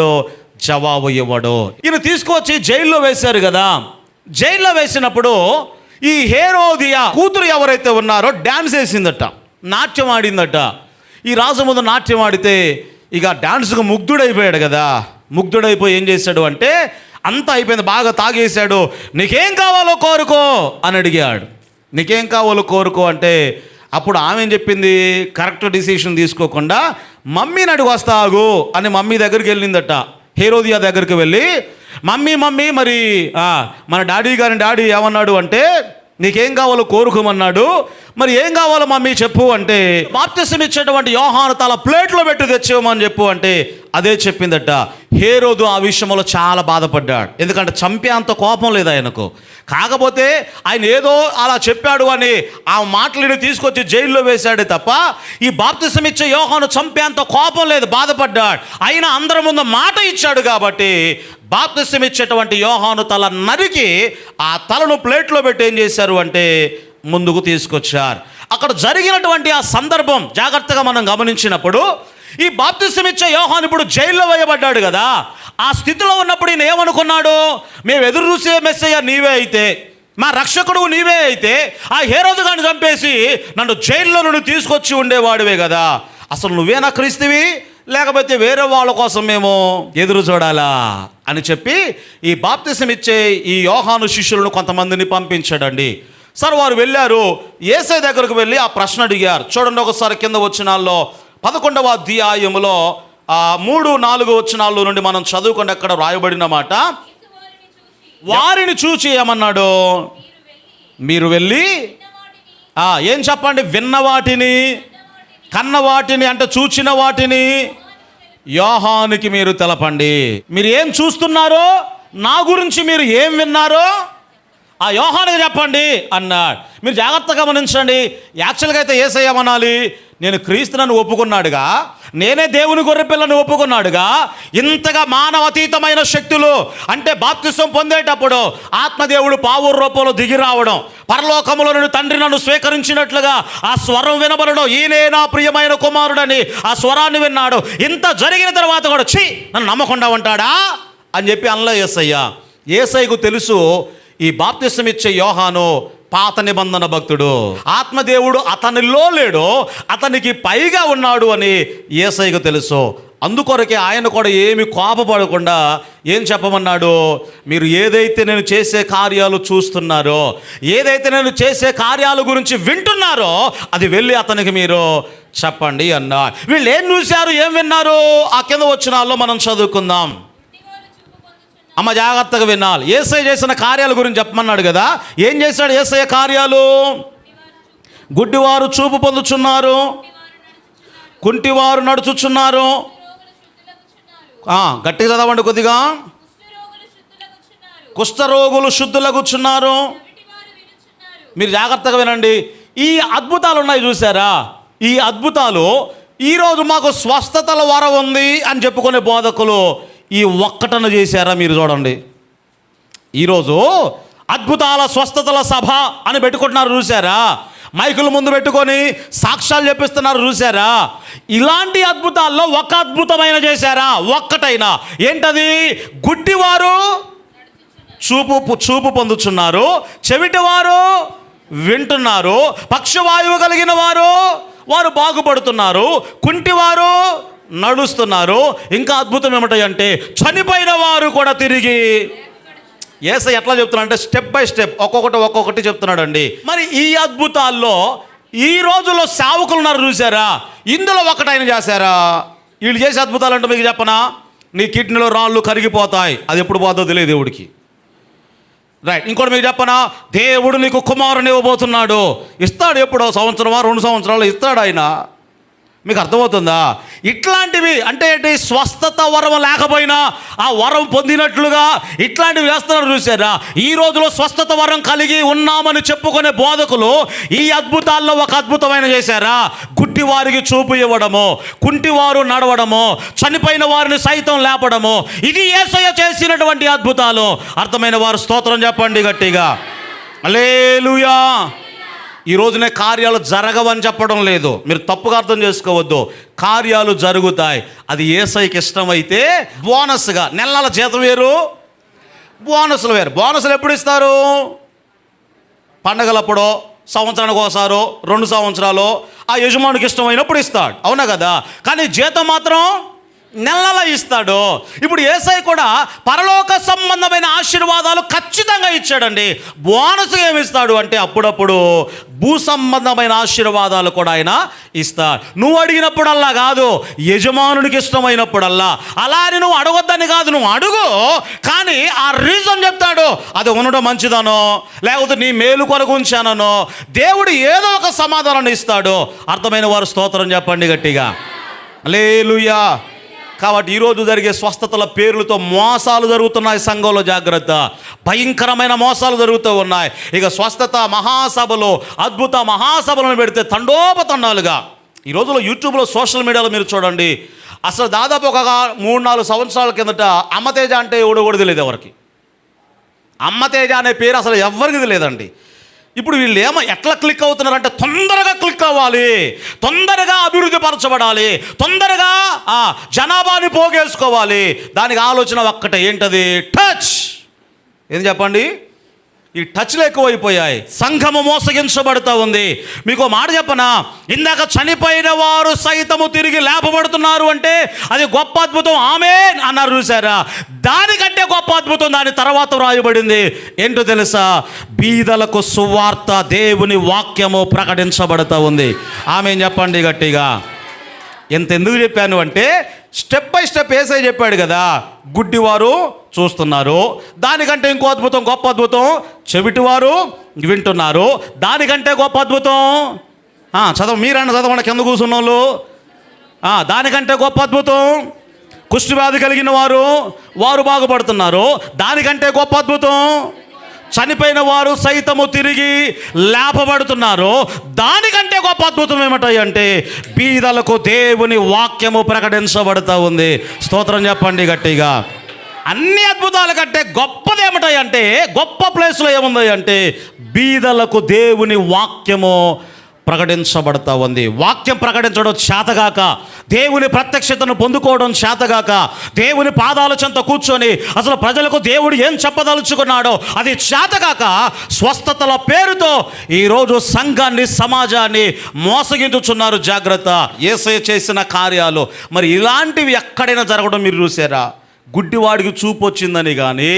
జవాబు ఇవ్వడు. ఈయన తీసుకొచ్చి జైల్లో వేశారు కదా. జైల్లో వేసినప్పుడు ఈ హేరోదియా కూతురు ఎవరైతే ఉన్నారో డ్యాన్స్ వేసిందట, నాట్యం ఆడిందట. ఈ రాజు ముందు నాట్యం ఆడితే ఇక డాన్స్కు ముగ్ధుడైపోయాడు కదా. ముగ్ధుడైపోయి ఏం చేశాడు అంటే అంతా అయిపోయింది, బాగా తాగేశాడు. నీకేం కావాలో కోరుకో అని అడిగాడు. నీకేం కావాలో కోరుకో అంటే అప్పుడు ఆమె ఏం చెప్పింది? కరెక్ట్ డిసిషన్ తీసుకోకుండా మమ్మీని అడిగి వస్తాగు అని మమ్మీ దగ్గరికి వెళ్ళిందట. హేరోదియా దగ్గరికి వెళ్ళి మమ్మీ మరి మన డాడీ ఏమన్నాడు అంటే నీకేం కావాలో కోరుకోమన్నాడు, మరి ఏం కావాలో మమ్మీ చెప్పు అంటే బాప్తిసం ఇచ్చేటువంటి యోహాను తల ప్లేట్లో పెట్టి తెచ్చేవమని చెప్పు అంటే అదే చెప్పిందట. హేరోదు ఆ విషయంలో చాలా బాధపడ్డాడు. ఎందుకంటే చంపే అంత కోపం లేదు ఆయనకు. కాకపోతే ఆయన ఏదో అలా చెప్పాడు అని ఆ మాటలను తీసుకొచ్చి జైల్లో వేశాడే తప్ప ఈ బాప్తిసం ఇచ్చే యోహాను చంపే అంత కోపం లేదు, బాధపడ్డాడు. అయినా అందరి ముందు మాట ఇచ్చాడు కాబట్టి బాప్తిసం ఇచ్చేటువంటి యోహాను తల నరికి ఆ తలను ప్లేట్లో పెట్టి ఏం చేశారు అంటే ముందుకు తీసుకొచ్చారు. అక్కడ జరిగినటువంటి ఆ సందర్భం జాగ్రత్తగా మనం గమనించినప్పుడు ఈ బాప్తిసం ఇచ్చే యోహాను ఇప్పుడు జైల్లో వేయబడ్డాడు కదా. ఆ స్థితిలో ఉన్నప్పుడు ఈయన ఏమనుకున్నాడు? మేము ఎదురు చూసే మెస్సయ్య నీవే అయితే, మా రక్షకుడు నీవే అయితే ఆ హేరోదు గారిని చంపేసి నన్ను జైల్లో నుండి తీసుకొచ్చి ఉండేవాడివే కదా. అసలు నువ్వేనా క్రీస్తువి, లేకపోతే వేరే వాళ్ళ కోసం మేము ఎదురు చూడాలా అని చెప్పి ఈ బాప్తిసం ఇచ్చే ఈ యోహాను శిష్యులను కొంతమందిని పంపించాడండి. సార్ వారు వెళ్ళారు, యేసయ్య దగ్గరకు వెళ్ళి ఆ ప్రశ్న అడిగారు. చూడండి ఒకసారి కింద వచనాల్లో 11వ అధ్యాయములో 3-4 వచనాల్లో నుండి మనం చదువుకుని అక్కడ రాయబడిన మాట, వారిని చూచి ఏమన్నాడు? మీరు వెళ్ళి ఏం చెప్పండి? విన్న వాటిని, కన్న వాటిని అంటే చూచిన వాటిని యోహానుకి మీరు తెలపండి. మీరు ఏం చూస్తున్నారో, నా గురించి మీరు ఏం విన్నారో ఆ యోహానుకి చెప్పండి అన్నాడు. మీరు జాగ్రత్తగా గమనించండి. యాక్చువల్గా అయితే యేసయ్య ఏమనాలి? నేను క్రీస్తునని ఒప్పుకున్నాడుగా, నేనే దేవుని గొర్రెపిల్లని ఒప్పుకున్నాడుగా. ఇంతగా మానవతీతమైన శక్తులు అంటే బాప్తిసం పొందేటప్పుడు ఆత్మదేవుడు పావురు రూపంలో దిగి రావడం, పరలోకములో నుండి తండ్రి నన్ను స్వీకరించినట్లుగా ఆ స్వరం వినబడడం, ఈయనే నా ప్రియమైన కుమారుడని ఆ స్వరాన్ని విన్నాడు. ఇంత జరిగిన తర్వాత కూడా నన్ను నమ్మకుండా ఉంటాడా అని చెప్పి అనలే యేసయ్య. యేసయ్యకు తెలుసు ఈ బాప్తిసం ఇచ్చే యోహాను పాత నిబంధన భక్తుడు, ఆత్మదేవుడు అతనిలో లేడు, అతనికి పైగా ఉన్నాడు అని యేసయ్యకు తెలుసు. అందుకొరకే ఆయన కూడా ఏమి కోపపడకుండా ఏం చెప్పమన్నాడు? మీరు ఏదైతే నేను చేసే కార్యాలు చూస్తున్నారో, ఏదైతే నేను చేసే కార్యాల గురించి వింటున్నారో అది వెళ్ళి అతనికి మీరు చెప్పండి అన్నా. వీళ్ళు ఏం చూశారు, ఏం విన్నారు? ఆ కింద వచనాల్లో మనం చదువుకుందాం. అమ్మ జాగ్రత్తగా వినాలి. యేసయ్య చేసిన కార్యాల గురించి చెప్పమన్నాడు కదా. ఏం చేశాడు యేసయ్య కార్యాలు? గుడ్డివారు చూపు పొందుచున్నారు, కుంటివారు నడుచుచున్నారు. గట్టిగా చదవండి కొద్దిగా. కుష్ఠరోగులు శుద్ధులగుచున్నారు. మీరు జాగ్రత్తగా వినండి. ఈ అద్భుతాలు ఉన్నాయి చూసారా? ఈ అద్భుతాలు ఈరోజు మాకు స్వస్థతల వరం ఉంది అని చెప్పుకునే బోధకులు ఈ ఒక్కటను చేశారా? మీరు చూడండి, ఈరోజు అద్భుతాల స్వస్థతల సభ అని పెట్టుకుంటున్నారు చూసారా? మైకుల ముందు పెట్టుకొని సాక్ష్యాలు చెప్పిస్తున్నారు చూసారా? ఇలాంటి అద్భుతాల్లో ఒక అద్భుతమైన చేశారా? ఒక్కటైనా. ఏంటది? గుడ్డివారు చూపు పొందుచున్నారు, చెవిటివారు వింటున్నారు, పక్షవాయువు కలిగిన వారు బాగుపడుతున్నారు, కుంటివారు నడుస్తున్నారు. ఇంకా అద్భుతం ఏమిటంటే చనిపోయిన వారు కూడా తిరిగి. యేసయ్య ఎట్లా చెప్తున్నాడు అంటే స్టెప్ బై స్టెప్ ఒక్కొక్కటి చెప్తున్నాడండి. మరి ఈ అద్భుతాల్లో ఈ రోజుల్లో సేవకులు ఉన్నారు చూసారా? ఇందులో ఒకటైన చేశారా? వీళ్ళు చేసే అద్భుతాలు అంటే మీకు చెప్పనా? నీ కిడ్నీలో రాళ్ళు కరిగిపోతాయి. అది ఎప్పుడు పోతుందో తెలియదు దేవుడికి. రైట్. ఇంకోటి మీకు చెప్పనా? దేవుడు నీకు కుమారుని ఇవ్వబోతున్నాడు. ఇస్తాడు. ఎప్పుడో సంవత్సరమా 2 సంవత్సరాలు ఇస్తాడు ఆయన. మీకు అర్థమవుతుందా? ఇట్లాంటివి అంటే ఏంటి? స్వస్థత వరం లేకపోయినా ఆ వరం పొందినట్లుగా ఇట్లాంటివి వేస్తున్నారు చూసారా? ఈ రోజులో స్వస్థత వరం కలిగి ఉన్నామని చెప్పుకునే బోధకులు ఈ అద్భుతాల్లో ఒక అద్భుతమైన చేశారా? గుడ్డి వారికి చూపు ఇవ్వడము, కుంటివారు నడవడము, చనిపోయిన వారిని సైతం లేపడము. ఇది యేసయ్య చేసినటువంటి అద్భుతాలు. అర్థమైన వారు స్తోత్రం చెప్పండి గట్టిగా. హల్లెలూయా. ఈ రోజునే కార్యాలు జరగవని చెప్పడం లేదు, మీరు తప్పుగా అర్థం చేసుకోవద్దు. కార్యాలు జరుగుతాయి. అది యేసయ్యకి ఇష్టమైతే బోనస్గా. నెలల జీతం వేరు, బోనస్లు వేరు. బోనస్లు ఎప్పుడు ఇస్తారు? పండగలప్పుడో, సంవత్సరానికి ఒకసారో, 2 సంవత్సరాలు ఆ యజమానికి ఇష్టమైనప్పుడు ఇస్తాడు. అవునా కదా? కానీ జీతం మాత్రం నెలలా ఇస్తాడు. ఇప్పుడు యేసయ్య కూడా పరలోక సంబంధమైన ఆశీర్వాదాలు ఖచ్చితంగా ఇచ్చాడండి. బోనస్ ఏమి ఇస్తాడు అంటే అప్పుడప్పుడు భూ సంబంధమైన ఆశీర్వాదాలు కూడా ఆయన ఇస్తాడు. నువ్వు అడిగినప్పుడల్లా కాదు, యజమానునికి ఇష్టమైనప్పుడల్లా. అలా అని నువ్వు అడగొద్దని కాదు, నువ్వు అడుగు. కానీ ఆ రీజన్ చెప్తాడు. అది ఉండడం మంచిదనో, లేకపోతే నీ మేలు కొరకు ఉంచానో దేవుడు ఏదో ఒక సమాధానాన్ని ఇస్తాడు. అర్థమైన వారు స్తోత్రం చెప్పండి గట్టిగా. హల్లెలూయా. కాబట్టి ఈరోజు జరిగే స్వస్థతల పేర్లతో మోసాలు జరుగుతున్నాయి సంఘంలో. జాగ్రత్త. భయంకరమైన మోసాలు జరుగుతూ ఉన్నాయి. ఇక స్వస్థత మహాసభలు, అద్భుత మహాసభలను పెడితే తండోపతండాలుగా. ఈ రోజులో యూట్యూబ్లో, సోషల్ మీడియాలో మీరు చూడండి. అసలు దాదాపు ఒక 3-4 సంవత్సరాల కిందట అమ్మతేజ అంటే ఎవడో తెలియదు ఎవరికి. అమ్మతేజ అనే పేరు అసలు ఎవరికి తెలియదండి. ఇప్పుడు వీళ్ళు ఎట్లా క్లిక్ అవుతున్నారంటే తొందరగా క్లిక్ అవ్వాలి, తొందరగా అభివృద్ధి పరచబడాలి, తొందరగా జనాభాని పోగేసుకోవాలి. దానికి ఆలోచన ఒక్కటే, ఏంటది? టచ్. ఏం చెప్పండి? ఈ టచ్లు ఎక్కువైపోయాయి. సంఘము మోసగించబడుతూ ఉంది. మీకు మాట చెప్పనా? ఇందాక చనిపోయిన వారు సైతము తిరిగి లేపబడుతున్నారు అంటే అది గొప్ప అద్భుతం. ఆమేన్ అన్నారు చూసారా? దానికంటే గొప్ప అద్భుతం దాని తర్వాత వ్రాయబడింది. ఏంటో తెలుసా? బీదలకు సువార్త, దేవుని వాక్యము ప్రకటించబడుతూ ఉంది. ఆమేన్ చెప్పండి గట్టిగా. ఎందుకు చెప్పాను అంటే స్టెప్ బై స్టెప్ యేసయ్య చెప్పాడు కదా. గుడ్డివారు చూస్తున్నారు, దానికంటే ఇంకో అద్భుతం, గొప్ప అద్భుతం. చెవిటివారు వింటున్నారు, దానికంటే గొప్ప అద్భుతం. మీరన్నా చదవండి కింద కూర్చున్న వాళ్ళు. దానికంటే గొప్ప అద్భుతం. కుష్ఠవ్యాధి కలిగిన వారు బాగుపడుతున్నారు, దానికంటే గొప్ప అద్భుతం. చనిపోయిన వారు సైతము తిరిగి లేపబడుతున్నారు, దానికంటే గొప్ప అద్భుతం ఏమిటాయి అంటే బీదలకు దేవుని వాక్యము ప్రకటించబడుతూ ఉంది. స్తోత్రం చెప్పండి గట్టిగా. అన్ని అద్భుతాల కంటే గొప్పది ఏమిటాయి అంటే, గొప్ప ప్లేస్లో ఏముంది అంటే బీదలకు దేవుని వాక్యము ప్రకటించబడతా ఉంది. వాక్యం ప్రకటించడం చేతగాక, దేవుని ప్రత్యక్షతను పొందుకోవడం చేతగాక, దేవుని పాదాల చెంత కూర్చొని అసలు ప్రజలకు దేవుడు ఏం చెప్పదలుచుకున్నాడో అది చేతగాక స్వస్థతల పేరుతో ఈరోజు సంఘాన్ని, సమాజాన్ని మోసగించుచున్నారు. జాగ్రత్త. యేసయ్య చేసిన కార్యాలు మరి ఇలాంటివి ఎక్కడైనా జరగడం మీరు చూసారా? గుడ్డివాడికి చూపు వచ్చిందని కానీ,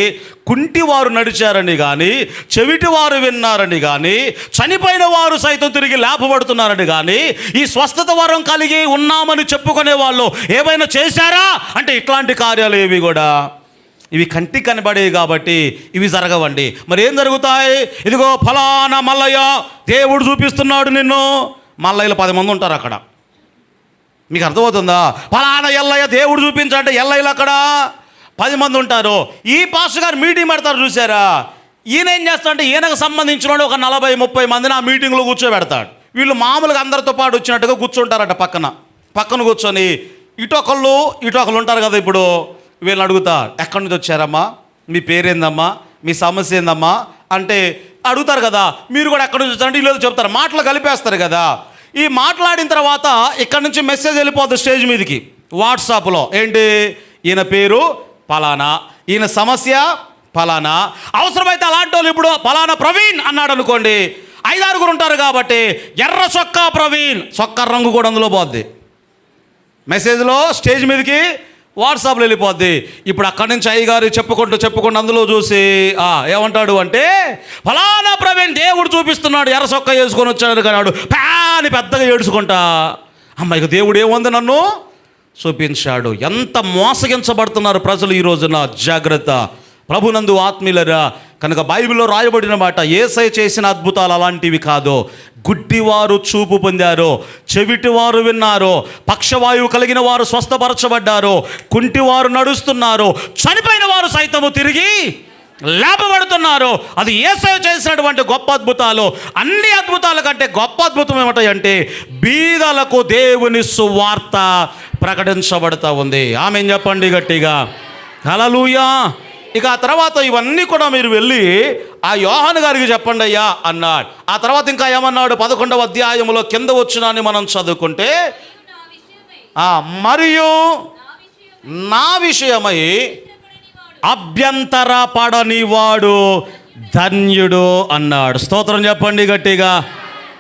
కుంటివారు నడిచారని కానీ, చెవిటివారు విన్నారని కానీ, చనిపోయిన వారు సైతం తిరిగి లేపబడుతున్నారని కానీ, ఈ స్వస్థత వరం కలిగి ఉన్నామని చెప్పుకునే వాళ్ళు ఏమైనా చేశారా అంటే ఇట్లాంటి కార్యాలు ఏవి కూడా ఇవి కంటికి కనబడేవి కాబట్టి ఇవి జరగవండి. మరి ఏం జరుగుతాయి? ఇదిగో ఫలానా మల్లయ్య దేవుడు చూపిస్తున్నాడు నిన్ను. మల్లయ్యలు 10 మంది ఉంటారు అక్కడ. మీకు అర్థమవుతుందా? ఫలానా ఎల్లయ్య దేవుడు చూపించాలంటే ఎల్లయ్యలు అక్కడ 10 మంది ఉంటారు. ఈ పాస్టర్ గారు మీటింగ్ పెడతారు చూసారా? ఈయన ఏం చేస్తాడంటే ఈయనకు సంబంధించిన ఒక 40-30 మందిని ఆ మీటింగ్లో కూర్చోబెడతాడు. వీళ్ళు మామూలుగా అందరితో పాటు వచ్చినట్టుగా కూర్చుంటారట. పక్కన కూర్చొని ఇటొకళ్ళు ఉంటారు కదా. ఇప్పుడు వీళ్ళని అడుగుతా, ఎక్కడి నుంచి వచ్చారమ్మా, మీ పేరేందమ్మా, మీ సమస్య ఏందమ్మా అంటే అడుగుతారు కదా. మీరు కూడా ఎక్కడి నుంచి వచ్చారంటే వీళ్ళు చెప్తారు, మాటలు కలిపేస్తారు కదా. ఈ మాట్లాడిన తర్వాత ఇక్కడ నుంచి మెసేజ్ వెళ్ళిపోతుంది స్టేజ్ మీదకి వాట్సాప్లో. ఏంటి? ఈయన పేరు పలానా, ఈయన సమస్య పలానా. అవసరమైతే అలాంటి వాళ్ళు ఇప్పుడు పలానా ప్రవీణ్ అన్నాడు అనుకోండి, 5-6 ఉంటారు కాబట్టి ఎర్ర చొక్కా ప్రవీణ్, చొక్కా రంగు కూడా అందులో పోద్ది. మెసేజ్లో స్టేజ్ మీదకి వాట్సాప్లో వెళ్ళిపోద్ది. ఇప్పుడు అక్కడి నుంచి అయ్యగారు చెప్పుకుంటూ అందులో చూసి ఏమంటాడు అంటే, ఫలానా ప్రవీణ్ దేవుడు చూపిస్తున్నాడు, ఎర్ర చొక్కా వేసుకొని వచ్చాడు కన్నాడు. అని పెద్దగా ఏడుచుకుంటా, అమ్మాయికి దేవుడు ఏముంది నన్ను చూపించాడు. ఎంత మోసగించబడుతున్నారు ప్రజలు ఈ రోజున. జాగ్రత్త. ప్రభునందు ఆత్మీయులరా, కనుక బైబిల్లో రాయబడిన మాట, యేసయ్య చేసిన అద్భుతాలు అలాంటివి కాదు. గుడ్డివారు చూపు పొందారు, చెవిటివారు విన్నారు, పక్షవాయువు కలిగిన వారు స్వస్థపరచబడ్డారు, కుంటివారు నడుస్తున్నారు, చనిపోయిన వారు సైతము తిరిగి లేపబడుతున్నారు. అది యేసయ్య చేసినటువంటి గొప్ప అద్భుతాలు. అన్ని అద్భుతాల కంటే గొప్ప అద్భుతం ఏమిటంటే బీదలకు దేవుని సువార్త ప్రకటించబడతా ఉంది. ఆమేన్ చెప్పండి గట్టిగా. హల్లెలూయా. ఇక ఆ తర్వాత ఇవన్నీ కూడా మీరు వెళ్ళి ఆ యోహాను గారికి చెప్పండి అయ్యా అన్నాడు. ఆ తర్వాత ఇంకా ఏమన్నాడు? 11వ అధ్యాయంలో కింద వచ్చినాన్ని మనం చదువుకుంటే, మరియు నా విషయమై అభ్యంతర పడనివాడు ధన్యుడు అన్నాడు. స్తోత్రం చెప్పండి గట్టిగా.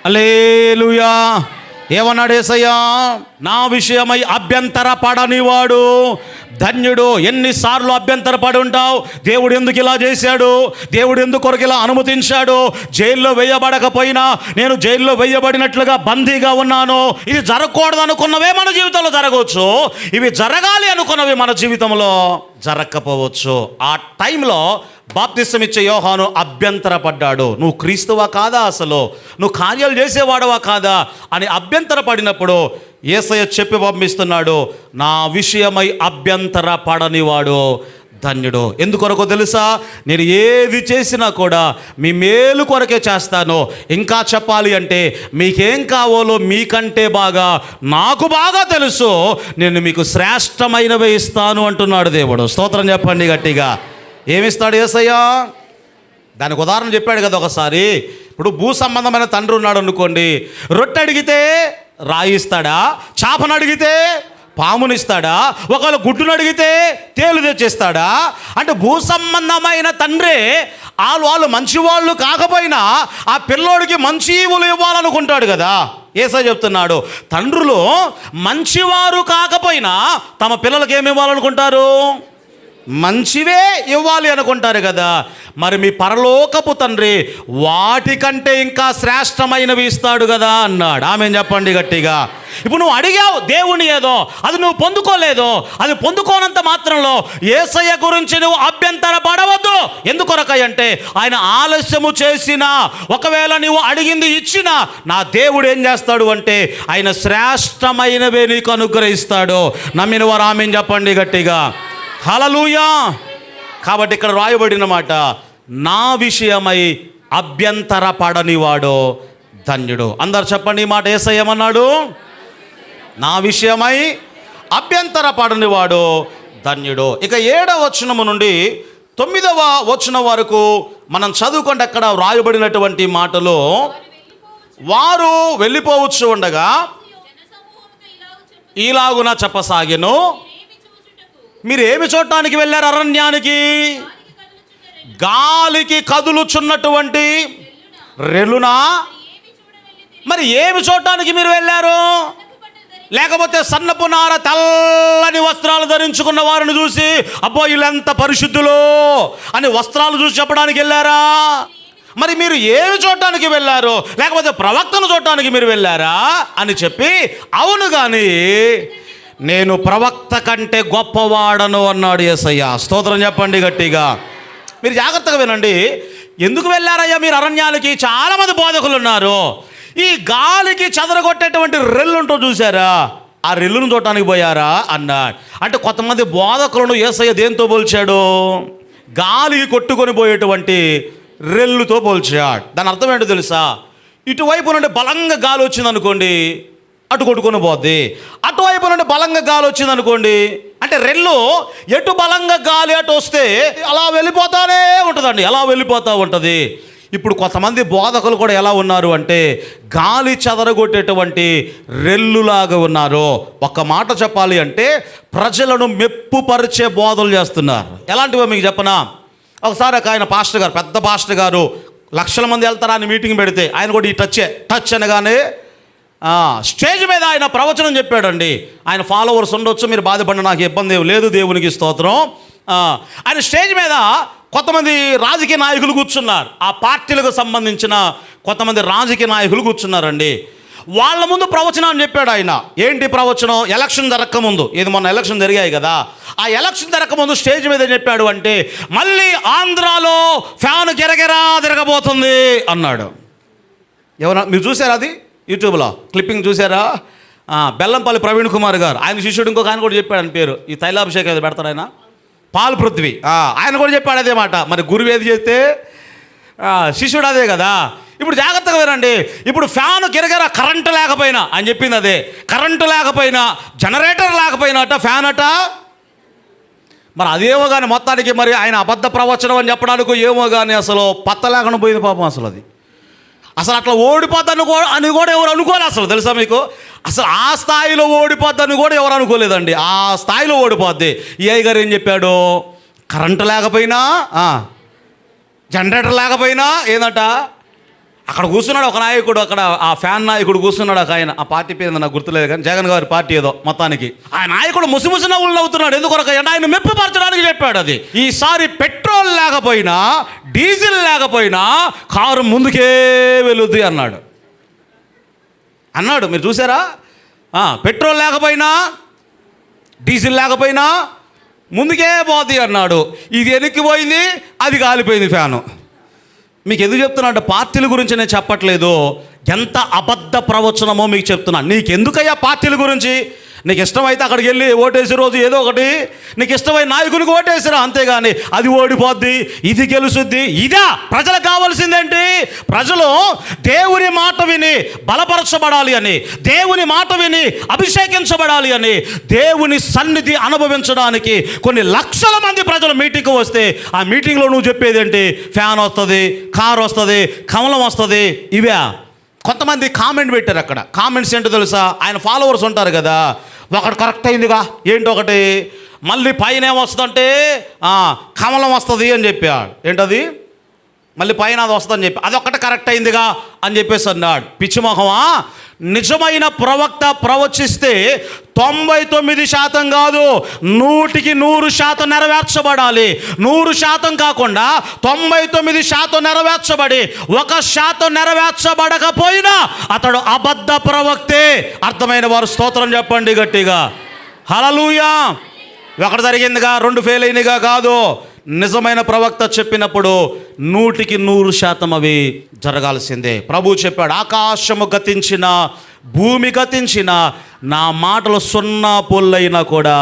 హల్లెలూయా. ఏమన్నాడు యేసయ్య? నా విషయమై అభ్యంతర పడనివాడు ధన్యుడు. ఎన్నిసార్లు అభ్యంతర పడి ఉంటావు? దేవుడు ఎందుకు ఇలా చేశాడు, దేవుడు ఎందుకు కొరకు ఇలా అనుమతించాడు, జైల్లో వేయబడకపోయినా నేను జైల్లో వేయబడినట్లుగా బందీగా ఉన్నాను. ఇది జరగకూడదు అనుకున్నవే మన జీవితంలో జరగవచ్చు, ఇవి జరగాలి అనుకున్నవి మన జీవితంలో జరగకపోవచ్చు. ఆ టైంలో బాప్తిసం ఇచ్చే యోహాను అభ్యంతర పడ్డాడు. నువ్వు క్రీస్తువా కాదా, అసలు నువ్వు కార్యాలు చేసేవాడవా కాదా అని అభ్యంతర పడినప్పుడు యేసయ్య చెప్పి పంపిస్తున్నాడు, నా విషయమై అభ్యంతర పడనివాడు ధన్యుడు. ఎందుకొరకు తెలుసా? నేను ఏది చేసినా కూడా మీ మేలు కొరకే చేస్తాను. ఇంకా చెప్పాలి అంటే మీకేం కావాలో మీకంటే బాగా నాకు బాగా తెలుసు, నేను మీకు శ్రేష్టమైనవే ఇస్తాను అంటున్నాడు దేవుడు. స్తోత్రం చెప్పండి గట్టిగా. ఏమిస్తాడు యేసయ్య? దానికి ఉదాహరణ చెప్పాడు కదా ఒకసారి. ఇప్పుడు భూ సంబంధమైన తండ్రి ఉన్నాడు అనుకోండి, రొట్టె అడిగితే రాయిస్తాడా? చేపను అడిగితే పామునిస్తాడా? ఒకవేళ గుడ్డును అడిగితే తేలు తెచ్చిస్తాడా? అంటే భూ సంబంధమైన తండ్రి వాళ్ళు మంచివాళ్ళు కాకపోయినా ఆ పిల్లోడికి మంచి ఈవులు ఇవ్వాలనుకుంటాడు కదా. యేసయ్య చెప్తున్నాడు, తండ్రులు మంచివారు కాకపోయినా తమ పిల్లలకి ఏమి ఇవ్వాలనుకుంటారు? మంచివే ఇవ్వాలి అనుకుంటారు కదా. మరి మీ పరలోకపు తండ్రి వాటికంటే ఇంకా శ్రేష్టమైనవి ఇస్తాడు కదా అన్నాడు. ఆమేన్ చెప్పండి గట్టిగా. ఇప్పుడు నువ్వు అడిగావు దేవుని ఏదో, అది నువ్వు పొందుకోలేదు. అది పొందుకోనంత మాత్రంలో యేసయ్య గురించి నువ్వు అభ్యంతర పడవద్దు. ఎందుకొరకై అంటే ఆయన ఆలస్యము చేసినా, ఒకవేళ నువ్వు అడిగింది ఇచ్చినా, నా దేవుడు ఏం చేస్తాడు అంటే ఆయన శ్రేష్టమైనవే నీకు అనుగ్రహిస్తాడు. నమ్మిన వారు ఆమేన్ చెప్పండి గట్టిగా. హల్లెలూయా. కాబట్టి ఇక్కడ రాయబడిన మాట, నా విషయమై అభ్యంతర పడనివాడు ధన్యుడు. అందరు చెప్పండి ఈ మాట. యేసయ్య ఏమన్నాడు? నా విషయమై అభ్యంతర పడనివాడు ధన్యుడు. ఇక 7వ వచనము నుండి 9వ వచనం వరకు మనం చదువుకుంటే అక్కడ రాయబడినటువంటి మాటలు, వారు వెళ్ళిపోవచ్చు ఉండగా ఇలాగున చెప్పసాగెను, మీరేమి చూడటానికి వెళ్ళారు అరణ్యానికి? గాలికి కదులుచున్నటువంటి రెల్లునా? మరి ఏమి చూడటానికి మీరు వెళ్ళారు? లేకపోతే సన్నపు నార తెల్లని వస్త్రాలు ధరించుకున్న వారిని చూసి అబ్బో వీళ్ళెంత పరిశుద్ధులు అని వస్త్రాలు చూసి చెప్పడానికి వెళ్ళారా? మరి మీరు ఏమి చూడటానికి వెళ్ళారు? లేకపోతే ప్రవక్తను చూడటానికి మీరు వెళ్ళారా అని చెప్పి, అవును కానీ నేను ప్రవక్త కంటే గొప్పవాడను అన్నాడు యేసయ్య. స్తోత్రం చెప్పండి గట్టిగా. మీరు జాగ్రత్తగా వినండి. ఎందుకు వెళ్ళారయ్యా మీరు అరణ్యాలకి? చాలామంది బోధకులు ఉన్నారు. ఈ గాలికి చెదరగొట్టేటువంటి రెల్లు ఉంటూ చూసారా, ఆ రెల్లును చూడటానికి పోయారా అన్నాడు. అంటే కొంతమంది బోధకులను యేసయ్య దేంతో పోల్చాడు? గాలికి కొట్టుకొని పోయేటువంటి రెల్లుతో పోల్చాడు. దాని అర్థం ఏంటో తెలుసా? ఇటువైపు నుండి బలంగా గాలి వచ్చింది అనుకోండి, అటు కొట్టుకొని పోద్ది. అటువైపు నుండి బలంగా గాలి వచ్చింది అనుకోండి, అంటే రెల్లు ఎటు బలంగా గాలి అటు వస్తే అలా వెళ్ళిపోతానే ఉంటుందండి, అలా వెళ్ళిపోతూ ఉంటుంది. ఇప్పుడు కొంతమంది బోధకులు కూడా ఎలా ఉన్నారు అంటే గాలి చెదరగొట్టేటువంటి రెల్లులాగా ఉన్నారు. ఒక్క మాట చెప్పాలి అంటే ప్రజలను మెప్పుపరిచే బోధలు చేస్తున్నారు. ఎలాంటివో మీకు చెప్పనా? ఒకసారి ఆయన పాస్టర్ గారు, పెద్ద పాస్టర్ గారు, లక్షల మంది వెళ్తారా అని మీటింగ్ పెడితే ఆయన కూడా ఈ టచ్ అనగానే స్టేజ్ మీద ఆయన ప్రవచనం చెప్పాడండి. ఆయన ఫాలోవర్స్ ఉండొచ్చు, మీరు బాధపడిన నాకు ఇబ్బంది లేదు, దేవునికి స్తోత్రం. ఆయన స్టేజ్ మీద కొంతమంది రాజకీయ నాయకులు కూర్చున్నారు. ఆ పార్టీలకు సంబంధించిన కొంతమంది రాజకీయ నాయకులు కూర్చున్నారండి. వాళ్ళ ముందు ప్రవచనాన్ని చెప్పాడు ఆయన. ఏంటి ప్రవచనం? ఎలక్షన్ జరగకముందు, ఇది మొన్న ఎలక్షన్ జరిగాయి కదా, ఆ ఎలక్షన్ జరగకముందు స్టేజ్ మీద ఏం చెప్పాడు అంటే, మళ్ళీ ఆంధ్రాలో ఫ్యాన్ గిరగిరా తిరగబోతుంది అన్నాడు. ఎవరన్నా మీరు చూసారా? అది యూట్యూబ్లో క్లిప్పింగ్ చూసారా? బెల్లంపల్లి ప్రవీణ్ కుమార్ గారు, ఆయన శిష్యుడు ఇంకొక ఆయన కూడా చెప్పాడు, ఆయన పేరు ఈ తైలాభిషేకం ఏదో పెడతాడు ఆయన, పాల్ పృథ్వీ, ఆయన కూడా చెప్పాడు అదే మాట. మరి గురువు ఏది చేస్తే శిష్యుడు అదే కదా. ఇప్పుడు జాగ్రత్తగా వినండి. ఇప్పుడు ఫ్యాన్ గిరగిర కరెంటు లేకపోయినా అని చెప్పింది అదే. కరెంటు లేకపోయినా, జనరేటర్ లేకపోయినా అట ఫ్యాన్ అట. మరి అదేమో కానీ మొత్తానికి మరి ఆయన అబద్ధ ప్రవచనం అని చెప్పడానికి ఏమో కానీ అసలు పత్త లేకుండా పోయింది పాపం. అసలు అట్లా ఓడిపోద్దని అని కూడా ఎవరు అనుకోలేదు అసలు, తెలుసా మీకు? అసలు ఆ స్థాయిలో ఓడిపోద్దని కూడా ఎవరు అనుకోలేదండి. ఆ స్థాయిలో ఓడిపోద్ది. ఈ అయ్య గారు ఏం చెప్పాడు? కరెంటు లేకపోయినా, జనరేటర్ లేకపోయినా ఏందట, అక్కడ కూర్చున్నాడు ఒక నాయకుడు, అక్కడ ఆ ఫ్యాన్ నాయకుడు కూర్చున్నాడు ఒక ఆయన, ఆ పార్టీ పేరు నాకు గుర్తులేదు కానీ జగన్ గారి పార్టీ ఏదో మొత్తానికి. ఆ నాయకుడు ముసిముసి నవ్వులు నవ్వుతున్నాడు. ఎందుకొరకు? ఆయన మెప్పుపరచడానికి చెప్పాడు అది. ఈసారి పెట్రోల్ లేకపోయినా, డీజిల్ లేకపోయినా కారు ముందుకే వెళుద్ది అన్నాడు. మీరు చూసారా? పెట్రోల్ లేకపోయినా, డీజిల్ లేకపోయినా ముందుకే పోద్ది అన్నాడు. ఇది వెనక్కిపోయింది, అది కాలిపోయింది ఫ్యాను. మీకు ఎందుకు చెప్తున్నా అంటే పార్టీల గురించి నేను చెప్పట్లేదు, ఎంత అబద్ధ ప్రవచనమో మీకు చెప్తున్నా. నీకెందుకయ్యా పార్టీల గురించి? నీకు ఇష్టమైతే అక్కడికి వెళ్ళి ఓటేసే రోజు ఏదో ఒకటి నీకు ఇష్టమైన నాయకునికి ఓటేసిరా, అంతేగాని అది ఓడిపోద్ది, ఇది గెలుస్తుంది, ఇదా ప్రజలకు కావాల్సిందేంటి? ప్రజలు దేవుని మాట విని బలపరచబడాలి అని, దేవుని మాట విని అభిషేకించబడాలి అని, దేవుని సన్నిధి అనుభవించడానికి కొన్ని లక్షల మంది ప్రజలు మీటింగ్కి వస్తే ఆ మీటింగ్లో నువ్వు చెప్పేది ఏంటి? ఫ్యాన్ వస్తుంది, కారు వస్తుంది, కమలం వస్తుంది, ఇవే. కొంతమంది కామెంట్ పెట్టారు. అక్కడ కామెంట్స్ ఏంటో తెలుసా? ఆయన ఫాలోవర్స్ ఉంటారు కదా, ఒకటి కరెక్ట్ అయిందిగా, ఏంటి ఒకటి, మళ్ళీ పైన ఏమొస్తుందంటే కమలం వస్తుంది అని చెప్పాడు. ఏంటది? మళ్ళీ పైన అది వస్తుందని చెప్పి అదొక్కటి కరెక్ట్ అయిందిగా అని చెప్పేసి అన్నాడు. పిచ్చిమొహమా? నిజమైన ప్రవక్త ప్రవచిస్తే 99% కాదు, 100% నెరవేర్చబడాలి. 100% కాకుండా 99% నెరవేర్చబడి 1% నెరవేర్చబడకపోయినా అతడు అబద్ధ ప్రవక్తే. అర్థమైన వారు స్తోత్రం చెప్పండి గట్టిగా. హల్లెలూయా. ఒకటి జరిగిందిగా, 2 ఫెయిల్ అయినగా కాదు. నిజమైన ప్రవక్త చెప్పినప్పుడు 100% అవి జరగాల్సిందే. ప్రభు చెప్పాడు, ఆకాశము గతించిన, భూమి గతించిన, నా మాటలు 0 పొల్లైనా కూడా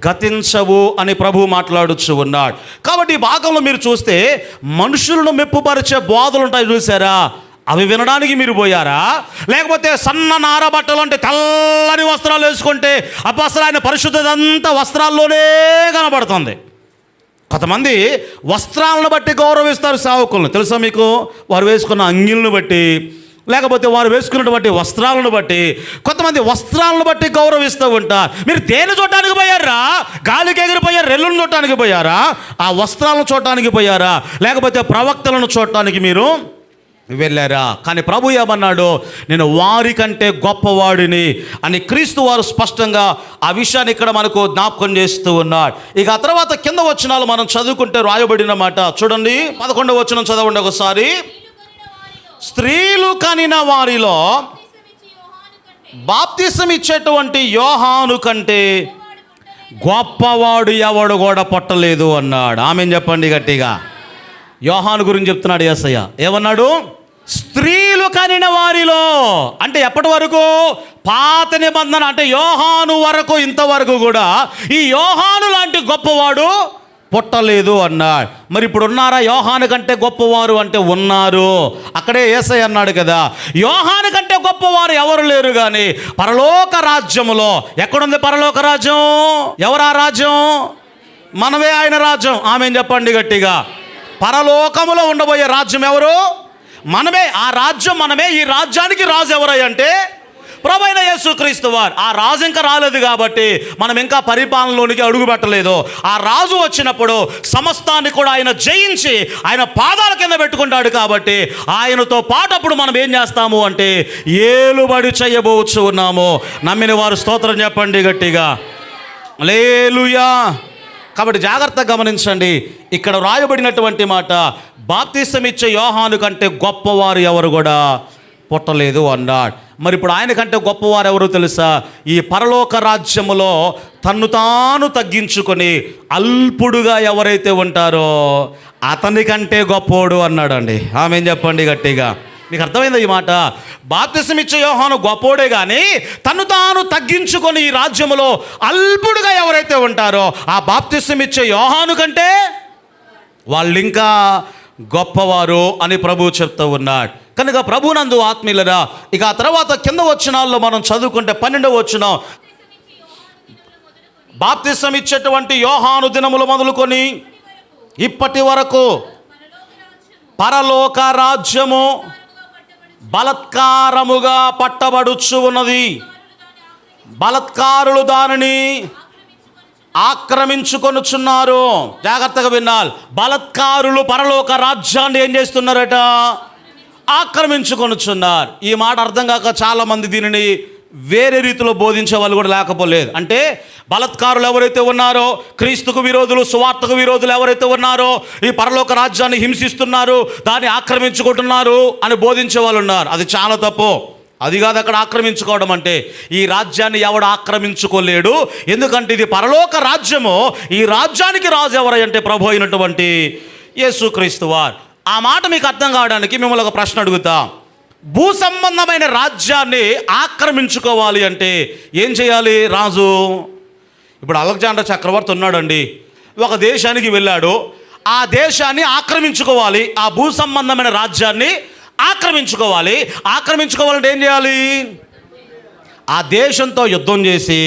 గతించవు అని ప్రభు మాట్లాడుచు ఉన్నాడు. కాబట్టి ఈ భాగంలో మీరు చూస్తే మనుషులను మెప్పుపరిచే బోధలు ఉంటాయి చూసారా, అవి వినడానికి మీరు పోయారా? లేకపోతే సన్న నార బట్టలు అంటే తెల్లని వస్త్రాలు వేసుకుంటే అసలు ఆయన పరిశుద్ధత అంతా వస్త్రాల్లోనే కనబడుతుంది. కొంతమంది వస్త్రాలను బట్టి గౌరవిస్తారు సేవకులను, తెలుసా మీకు? వారు వేసుకున్న అంగిలను బట్టి, లేకపోతే వారు వేసుకున్నటువంటి వస్త్రాలను బట్టి, కొంతమంది వస్త్రాలను బట్టి గౌరవిస్తూ ఉంటారు. మీరు దేని చూడటానికి పోయారా? గాలికి ఎగిరిపోయారు, రెల్లును చూడటానికి పోయారా? ఆ వస్త్రాలను చూడటానికి పోయారా? లేకపోతే ప్రవక్తలను చూడటానికి మీరు వెళ్ళారా? కానీ ప్రభు ఏమన్నాడు? నేను వారికంటే గొప్పవాడిని అని క్రీస్తు వారు స్పష్టంగా ఆ విషయాన్ని ఇక్కడ మనకు జ్ఞాపకం చేస్తూ ఉన్నాడు. ఇక ఆ తర్వాత కింద వచనాలు మనం చదువుకుంటే రాయబడిన మాట చూడండి. 11వ వచనం చదవండి ఒకసారి. స్త్రీలు కనిన వారిలో బాప్తిసం ఇచ్చేటువంటి యోహాను కంటే గొప్పవాడు ఎవడు కూడా పుట్టలేదు అన్నాడు. ఆమెన్ చెప్పండి గట్టిగా. యోహాను గురించి చెప్తున్నాడు యేసయ్య. ఏమన్నాడు? స్త్రీలు కనిన వారిలో. అంటే ఎప్పటి వరకు? పాత నిబంధన అంటే యోహాను వరకు, ఇంతవరకు కూడా ఈ యోహాను లాంటి గొప్పవాడు పుట్టలేదు అన్నాడు. మరి ఇప్పుడు ఉన్నారా యోహాను కంటే గొప్పవారు? అంటే ఉన్నారు. అక్కడే యేసయ్య అన్నాడు కదా, యోహాను కంటే గొప్పవారు ఎవరు లేరు కానీ పరలోక రాజ్యములో. ఎక్కడుంది పరలోక రాజ్యం? ఎవరా రాజ్యం? మనమే ఆయన రాజ్యం. ఆమెన్ చెప్పండి గట్టిగా. పరలోకములో ఉండబోయే రాజ్యం ఎవరు? మనమే. ఆ రాజ్యం మనమే. ఈ రాజ్యానికి రాజు ఎవరై అంటే ప్రభువైన యేసుక్రీస్తు వారు. ఆ రాజు ఇంకా రాలేదు కాబట్టి మనం ఇంకా పరిపాలనలోనికి అడుగు పెట్టలేదు. ఆ రాజు వచ్చినప్పుడు సమస్తాన్ని కూడా ఆయన జయించి ఆయన పాదాల కింద పెట్టుకుంటాడు కాబట్టి ఆయనతో పాటు అప్పుడు మనం ఏం చేస్తాము అంటే ఏలుబడి చేయబోచు ఉన్నాము. నమ్మిన వారు స్తోత్రం చెప్పండి గట్టిగా. హల్లెలూయా. కాబట్టి జాగ్రత్తగా గమనించండి. ఇక్కడ రాయబడినటువంటి మాట, బాప్తిసం ఇచ్చే యోహాను కంటే గొప్పవారు ఎవరు కూడా పుట్టలేదు అన్నాడు. మరి ఇప్పుడు ఆయన కంటే గొప్పవారు ఎవరు తెలుసా? ఈ పరలోక రాజ్యములో తన్ను తాను తగ్గించుకొని అల్పుడుగా ఎవరైతే ఉంటారో అతని కంటే గొప్పోడు అన్నాడండి. ఆమెన్ చెప్పండి గట్టిగా. మీకు అర్థమైందా ఈ మాట? బాప్తిసం ఇచ్చే యోహాను గొప్పోడే కానీ తను తాను తగ్గించుకొని ఈ రాజ్యములో అల్పుడుగా ఎవరైతే ఉంటారో ఆ బాప్తిసం ఇచ్చే యోహాను కంటే వాళ్ళు ఇంకా గొప్పవారు అని ప్రభువు చెప్తూ ఉన్నాడు. కనుక ప్రభునందు ఆత్మీయులరా, ఇక ఆ తర్వాత కింద వచనాల్లో మనం చదువుకుంటే 12వ వచనం, బాప్తిసం ఇచ్చేటువంటి యోహాను దినములు మొదలుకొని ఇప్పటి వరకు పరలోక రాజ్యము బలత్కారముగా పట్టబడుచు ఉన్నది. బలత్కారులు దానిని ఆక్రమించుకొనుచున్నారు. జాగ్రత్తగా వినాలి. బలత్కారులు పరలోక రాజ్యాన్ని ఏం చేస్తున్నారట? ఆక్రమించుకొనుచున్నారు. ఈ మాట అర్థం కాక చాలామంది దీనిని వేరే రీతిలో బోధించే వాళ్ళు కూడా లేకపోలేదు. అంటే బలత్కారులు ఎవరైతే ఉన్నారో, క్రీస్తుకు విరోధులు, సువార్తకు విరోధులు ఎవరైతే ఉన్నారో ఈ పరలోక రాజ్యాన్ని హింసిస్తున్నారు, దాన్ని ఆక్రమించుకుంటున్నారు అని బోధించే వాళ్ళు ఉన్నారు. అది చాలా తప్పు. అది కాదు అక్కడ ఆక్రమించుకోవడం అంటే. ఈ రాజ్యాన్ని ఎవడు ఆక్రమించుకోలేడు. ఎందుకంటే ఇది పరలోక రాజ్యము. ఈ రాజ్యానికి రాజు ఎవరంటే ప్రభు అయినటువంటి యేసుక్రీస్తు వారు. ఆ మాట మీకు అర్థం కావడానికి మిమ్మల్ని ఒక ప్రశ్న అడుగుతా. భూ సంబంధమైన రాజ్యాన్ని ఆక్రమించుకోవాలి అంటే ఏం చేయాలి రాజు? ఇప్పుడు అలెగ్జాండర్ చక్రవర్తి ఉన్నాడండి, ఒక దేశానికి వెళ్ళాడు. ఆ దేశాన్ని ఆక్రమించుకోవాలి, ఆ భూ సంబంధమైన రాజ్యాన్ని ఆక్రమించుకోవాలి. ఆక్రమించుకోవాలంటే ఏం చేయాలి? ఆ దేశంతో యుద్ధం చేసి,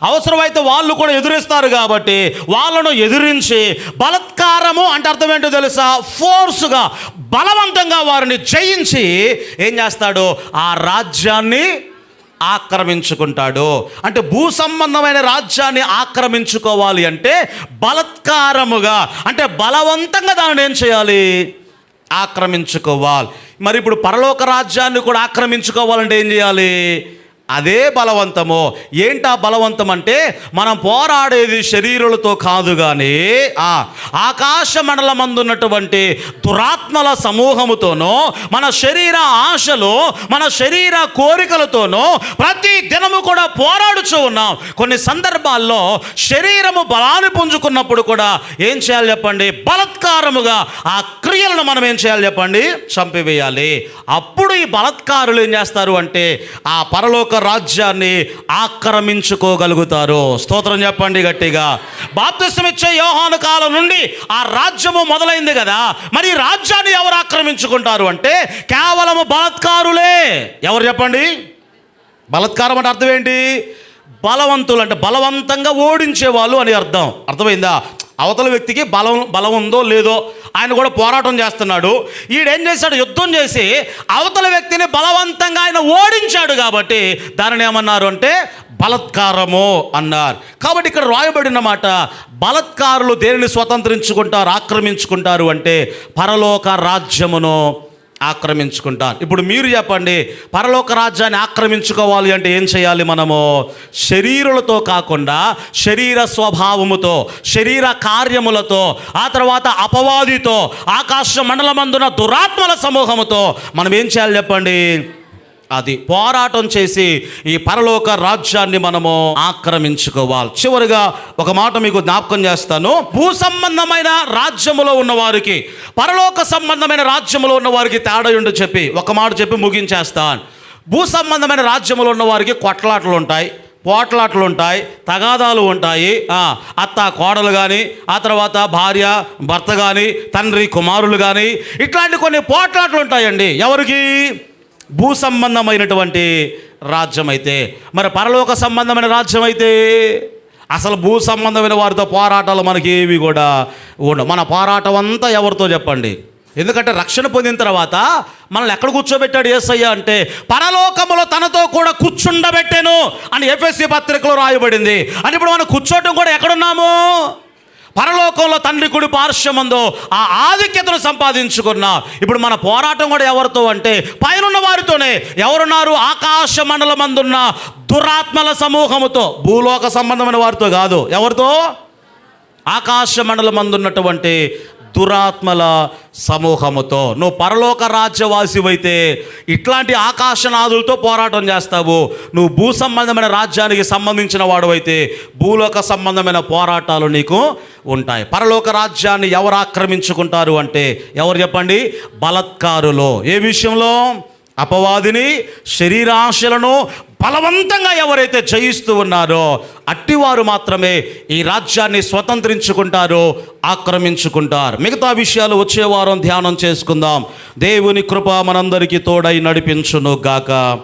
అవసరమైతే వాళ్ళు కూడా ఎదురిస్తారు కాబట్టి వాళ్ళను ఎదిరించి, బలత్కారము అంటే అర్థం ఏంటో తెలుసా? ఫోర్సుగా, బలవంతంగా వారిని జయించి ఏం చేస్తాడు? ఆ రాజ్యాన్ని ఆక్రమించుకుంటాడు. అంటే భూ సంబంధమైన రాజ్యాన్ని ఆక్రమించుకోవాలి అంటే బలత్కారముగా, అంటే బలవంతంగా దానిని ఏం చేయాలి? ఆక్రమించుకోవాలి. మరి ఇప్పుడు పరలోక రాజ్యాన్ని కూడా ఆక్రమించుకోవాలంటే ఏం చేయాలి? అదే బలవంతము. ఏంటా బలవంతం అంటే మనం పోరాడేది శరీరులతో కాదు కానీ ఆకాశ మండలమందు ఉన్నటువంటి దురాత్మల సమూహముతోనో, మన శరీర ఆశలు, మన శరీర కోరికలతోనో ప్రతి దినము కూడా పోరాడుచూ ఉన్నాం. కొన్ని సందర్భాల్లో శరీరము బలాన్ని పుంజుకున్నప్పుడు కూడా ఏం చేయాలి చెప్పండి? బలత్కారముగా ఆ క్రియలను మనం ఏం చేయాలి చెప్పండి? చంపివేయాలి. అప్పుడు ఈ బలత్కారులు ఏం చేస్తారు అంటే ఆ పరలోక రాజ్యాన్ని ఆక్రమించుకోగలుగుతారు. స్తోత్రం చెప్పండి గట్టిగా. బాప్తిసం ఇచ్చే యోహాను కాలం నుండి ఆ రాజ్యము మొదలైంది కదా. మరి రాజ్యాన్ని ఎవరు ఆక్రమించుకుంటారు అంటే కేవలము బలత్కారులే. ఎవరు చెప్పండి? బలత్కారం అంటే అర్థం ఏంటి? బలవంతులు అంటే బలవంతంగా ఓడించేవాళ్ళు అని అర్థమైందా? అవతల వ్యక్తికి బలం ఉందో లేదో ఆయన కూడా పోరాటం చేస్తున్నాడు. ఈడేం చేశాడు? యుద్ధం చేసి అవతల వ్యక్తిని బలవంతంగా ఆయన ఓడించాడు. కాబట్టి దానిని ఏమన్నారు అంటే బలత్కారము అన్నారు. కాబట్టి ఇక్కడ రాయబడిన మాట, బలత్కారులు దేనిని స్వతంత్రించుకుంటారు, ఆక్రమించుకుంటారు అంటే పరలోక రాజ్యమును ఆక్రమించుకుంటారు. ఇప్పుడు మీరు చెప్పండి, పరలోక రాజ్యాన్ని ఆక్రమించుకోవాలి అంటే ఏం చేయాలి? మనము శరీరులతో కాకుండా శరీర స్వభావముతో, శరీర కార్యములతో, ఆ తర్వాత అపవాదితో, ఆకాశ మండలమందున దురాత్మల సమూహముతో మనం ఏం చేయాలి చెప్పండి? అది పోరాటం చేసి ఈ పరలోక రాజ్యాన్ని మనము ఆక్రమించుకోవాలి. చివరిగా ఒక మాట మీకు జ్ఞాపకం చేస్తాను. భూ సంబంధమైన రాజ్యములో ఉన్న వారికి, పరలోక సంబంధమైన రాజ్యములో ఉన్న వారికి తేడా ఉండి చెప్పి ఒక మాట చెప్పి ముగించేస్తాను. భూ సంబంధమైన రాజ్యములో ఉన్న వారికి కొట్లాటలు ఉంటాయి, పోట్లాట్లు ఉంటాయి, తగాదాలు ఉంటాయి. అత్త కోడలు కానీ, ఆ తర్వాత భార్య భర్త కానీ, తండ్రి కుమారులు కానీ, ఇట్లాంటి కొన్ని పోట్లాట్లు ఉంటాయండి. ఎవరికి? భూ సంబంధమైనటువంటి రాజ్యం అయితే. మరి పరలోక సంబంధమైన రాజ్యం అయితే అసలు భూ సంబంధమైన వారితో పోరాటాలు మనకి ఏవి కూడా ఉండవు. మన పోరాటం అంతా ఎవరితో చెప్పండి? ఎందుకంటే రక్షణ పొందిన తర్వాత మనల్ని ఎక్కడ కూర్చోబెట్టాడు యేసయ్య అంటే పరలోకములో తనతో కూడా కూర్చుండబెట్టాను అని ఎఫెసీ పత్రికలో రాయబడింది. అని ఇప్పుడు మనం కూర్చోవటం కూడా ఎక్కడున్నాము? పరలోకంలో తండ్రి కుడి పార్శ్వమందు ఆ ఆధిక్యతను సంపాదించుకున్నా. ఇప్పుడు మన పోరాటం కూడా ఎవరితో అంటే పైనున్న వారితోనే. ఎవరున్నారు? ఆకాశ మండలమందున్న దురాత్మల సమూహముతో, భూలోక సంబంధమైన వారితో కాదు. ఎవరితో? ఆకాశ మండలమందున్నటువంటి దురాత్మల సమూహముతో. నువ్వు పరలోక రాజ్యవాసివైతే ఇట్లాంటి ఆకాశనాదులతో పోరాటం చేస్తావు. నువ్వు భూ సంబంధమైన రాజ్యానికి సంబంధించిన వాడు అయితే భూలోక సంబంధమైన పోరాటాలు నీకు ఉంటాయి. పరలోక రాజ్యాన్ని ఎవరు ఆక్రమించుకుంటారు అంటే ఎవరు చెప్పండి? బలత్కారులు. ఏ విషయంలో? అపవాదిని, శరీరాశలను బలవంతంగా ఎవరైతే జయిస్తూ ఉన్నారో అట్టివారు మాత్రమే ఈ రాజ్యాన్ని స్వతంత్రించుకుంటారో, ఆక్రమించుకుంటారు. మిగతా విషయాలు వచ్చే వారం ధ్యానం చేసుకుందాం. దేవుని కృప మనందరికీ తోడై నడిపించును గాక.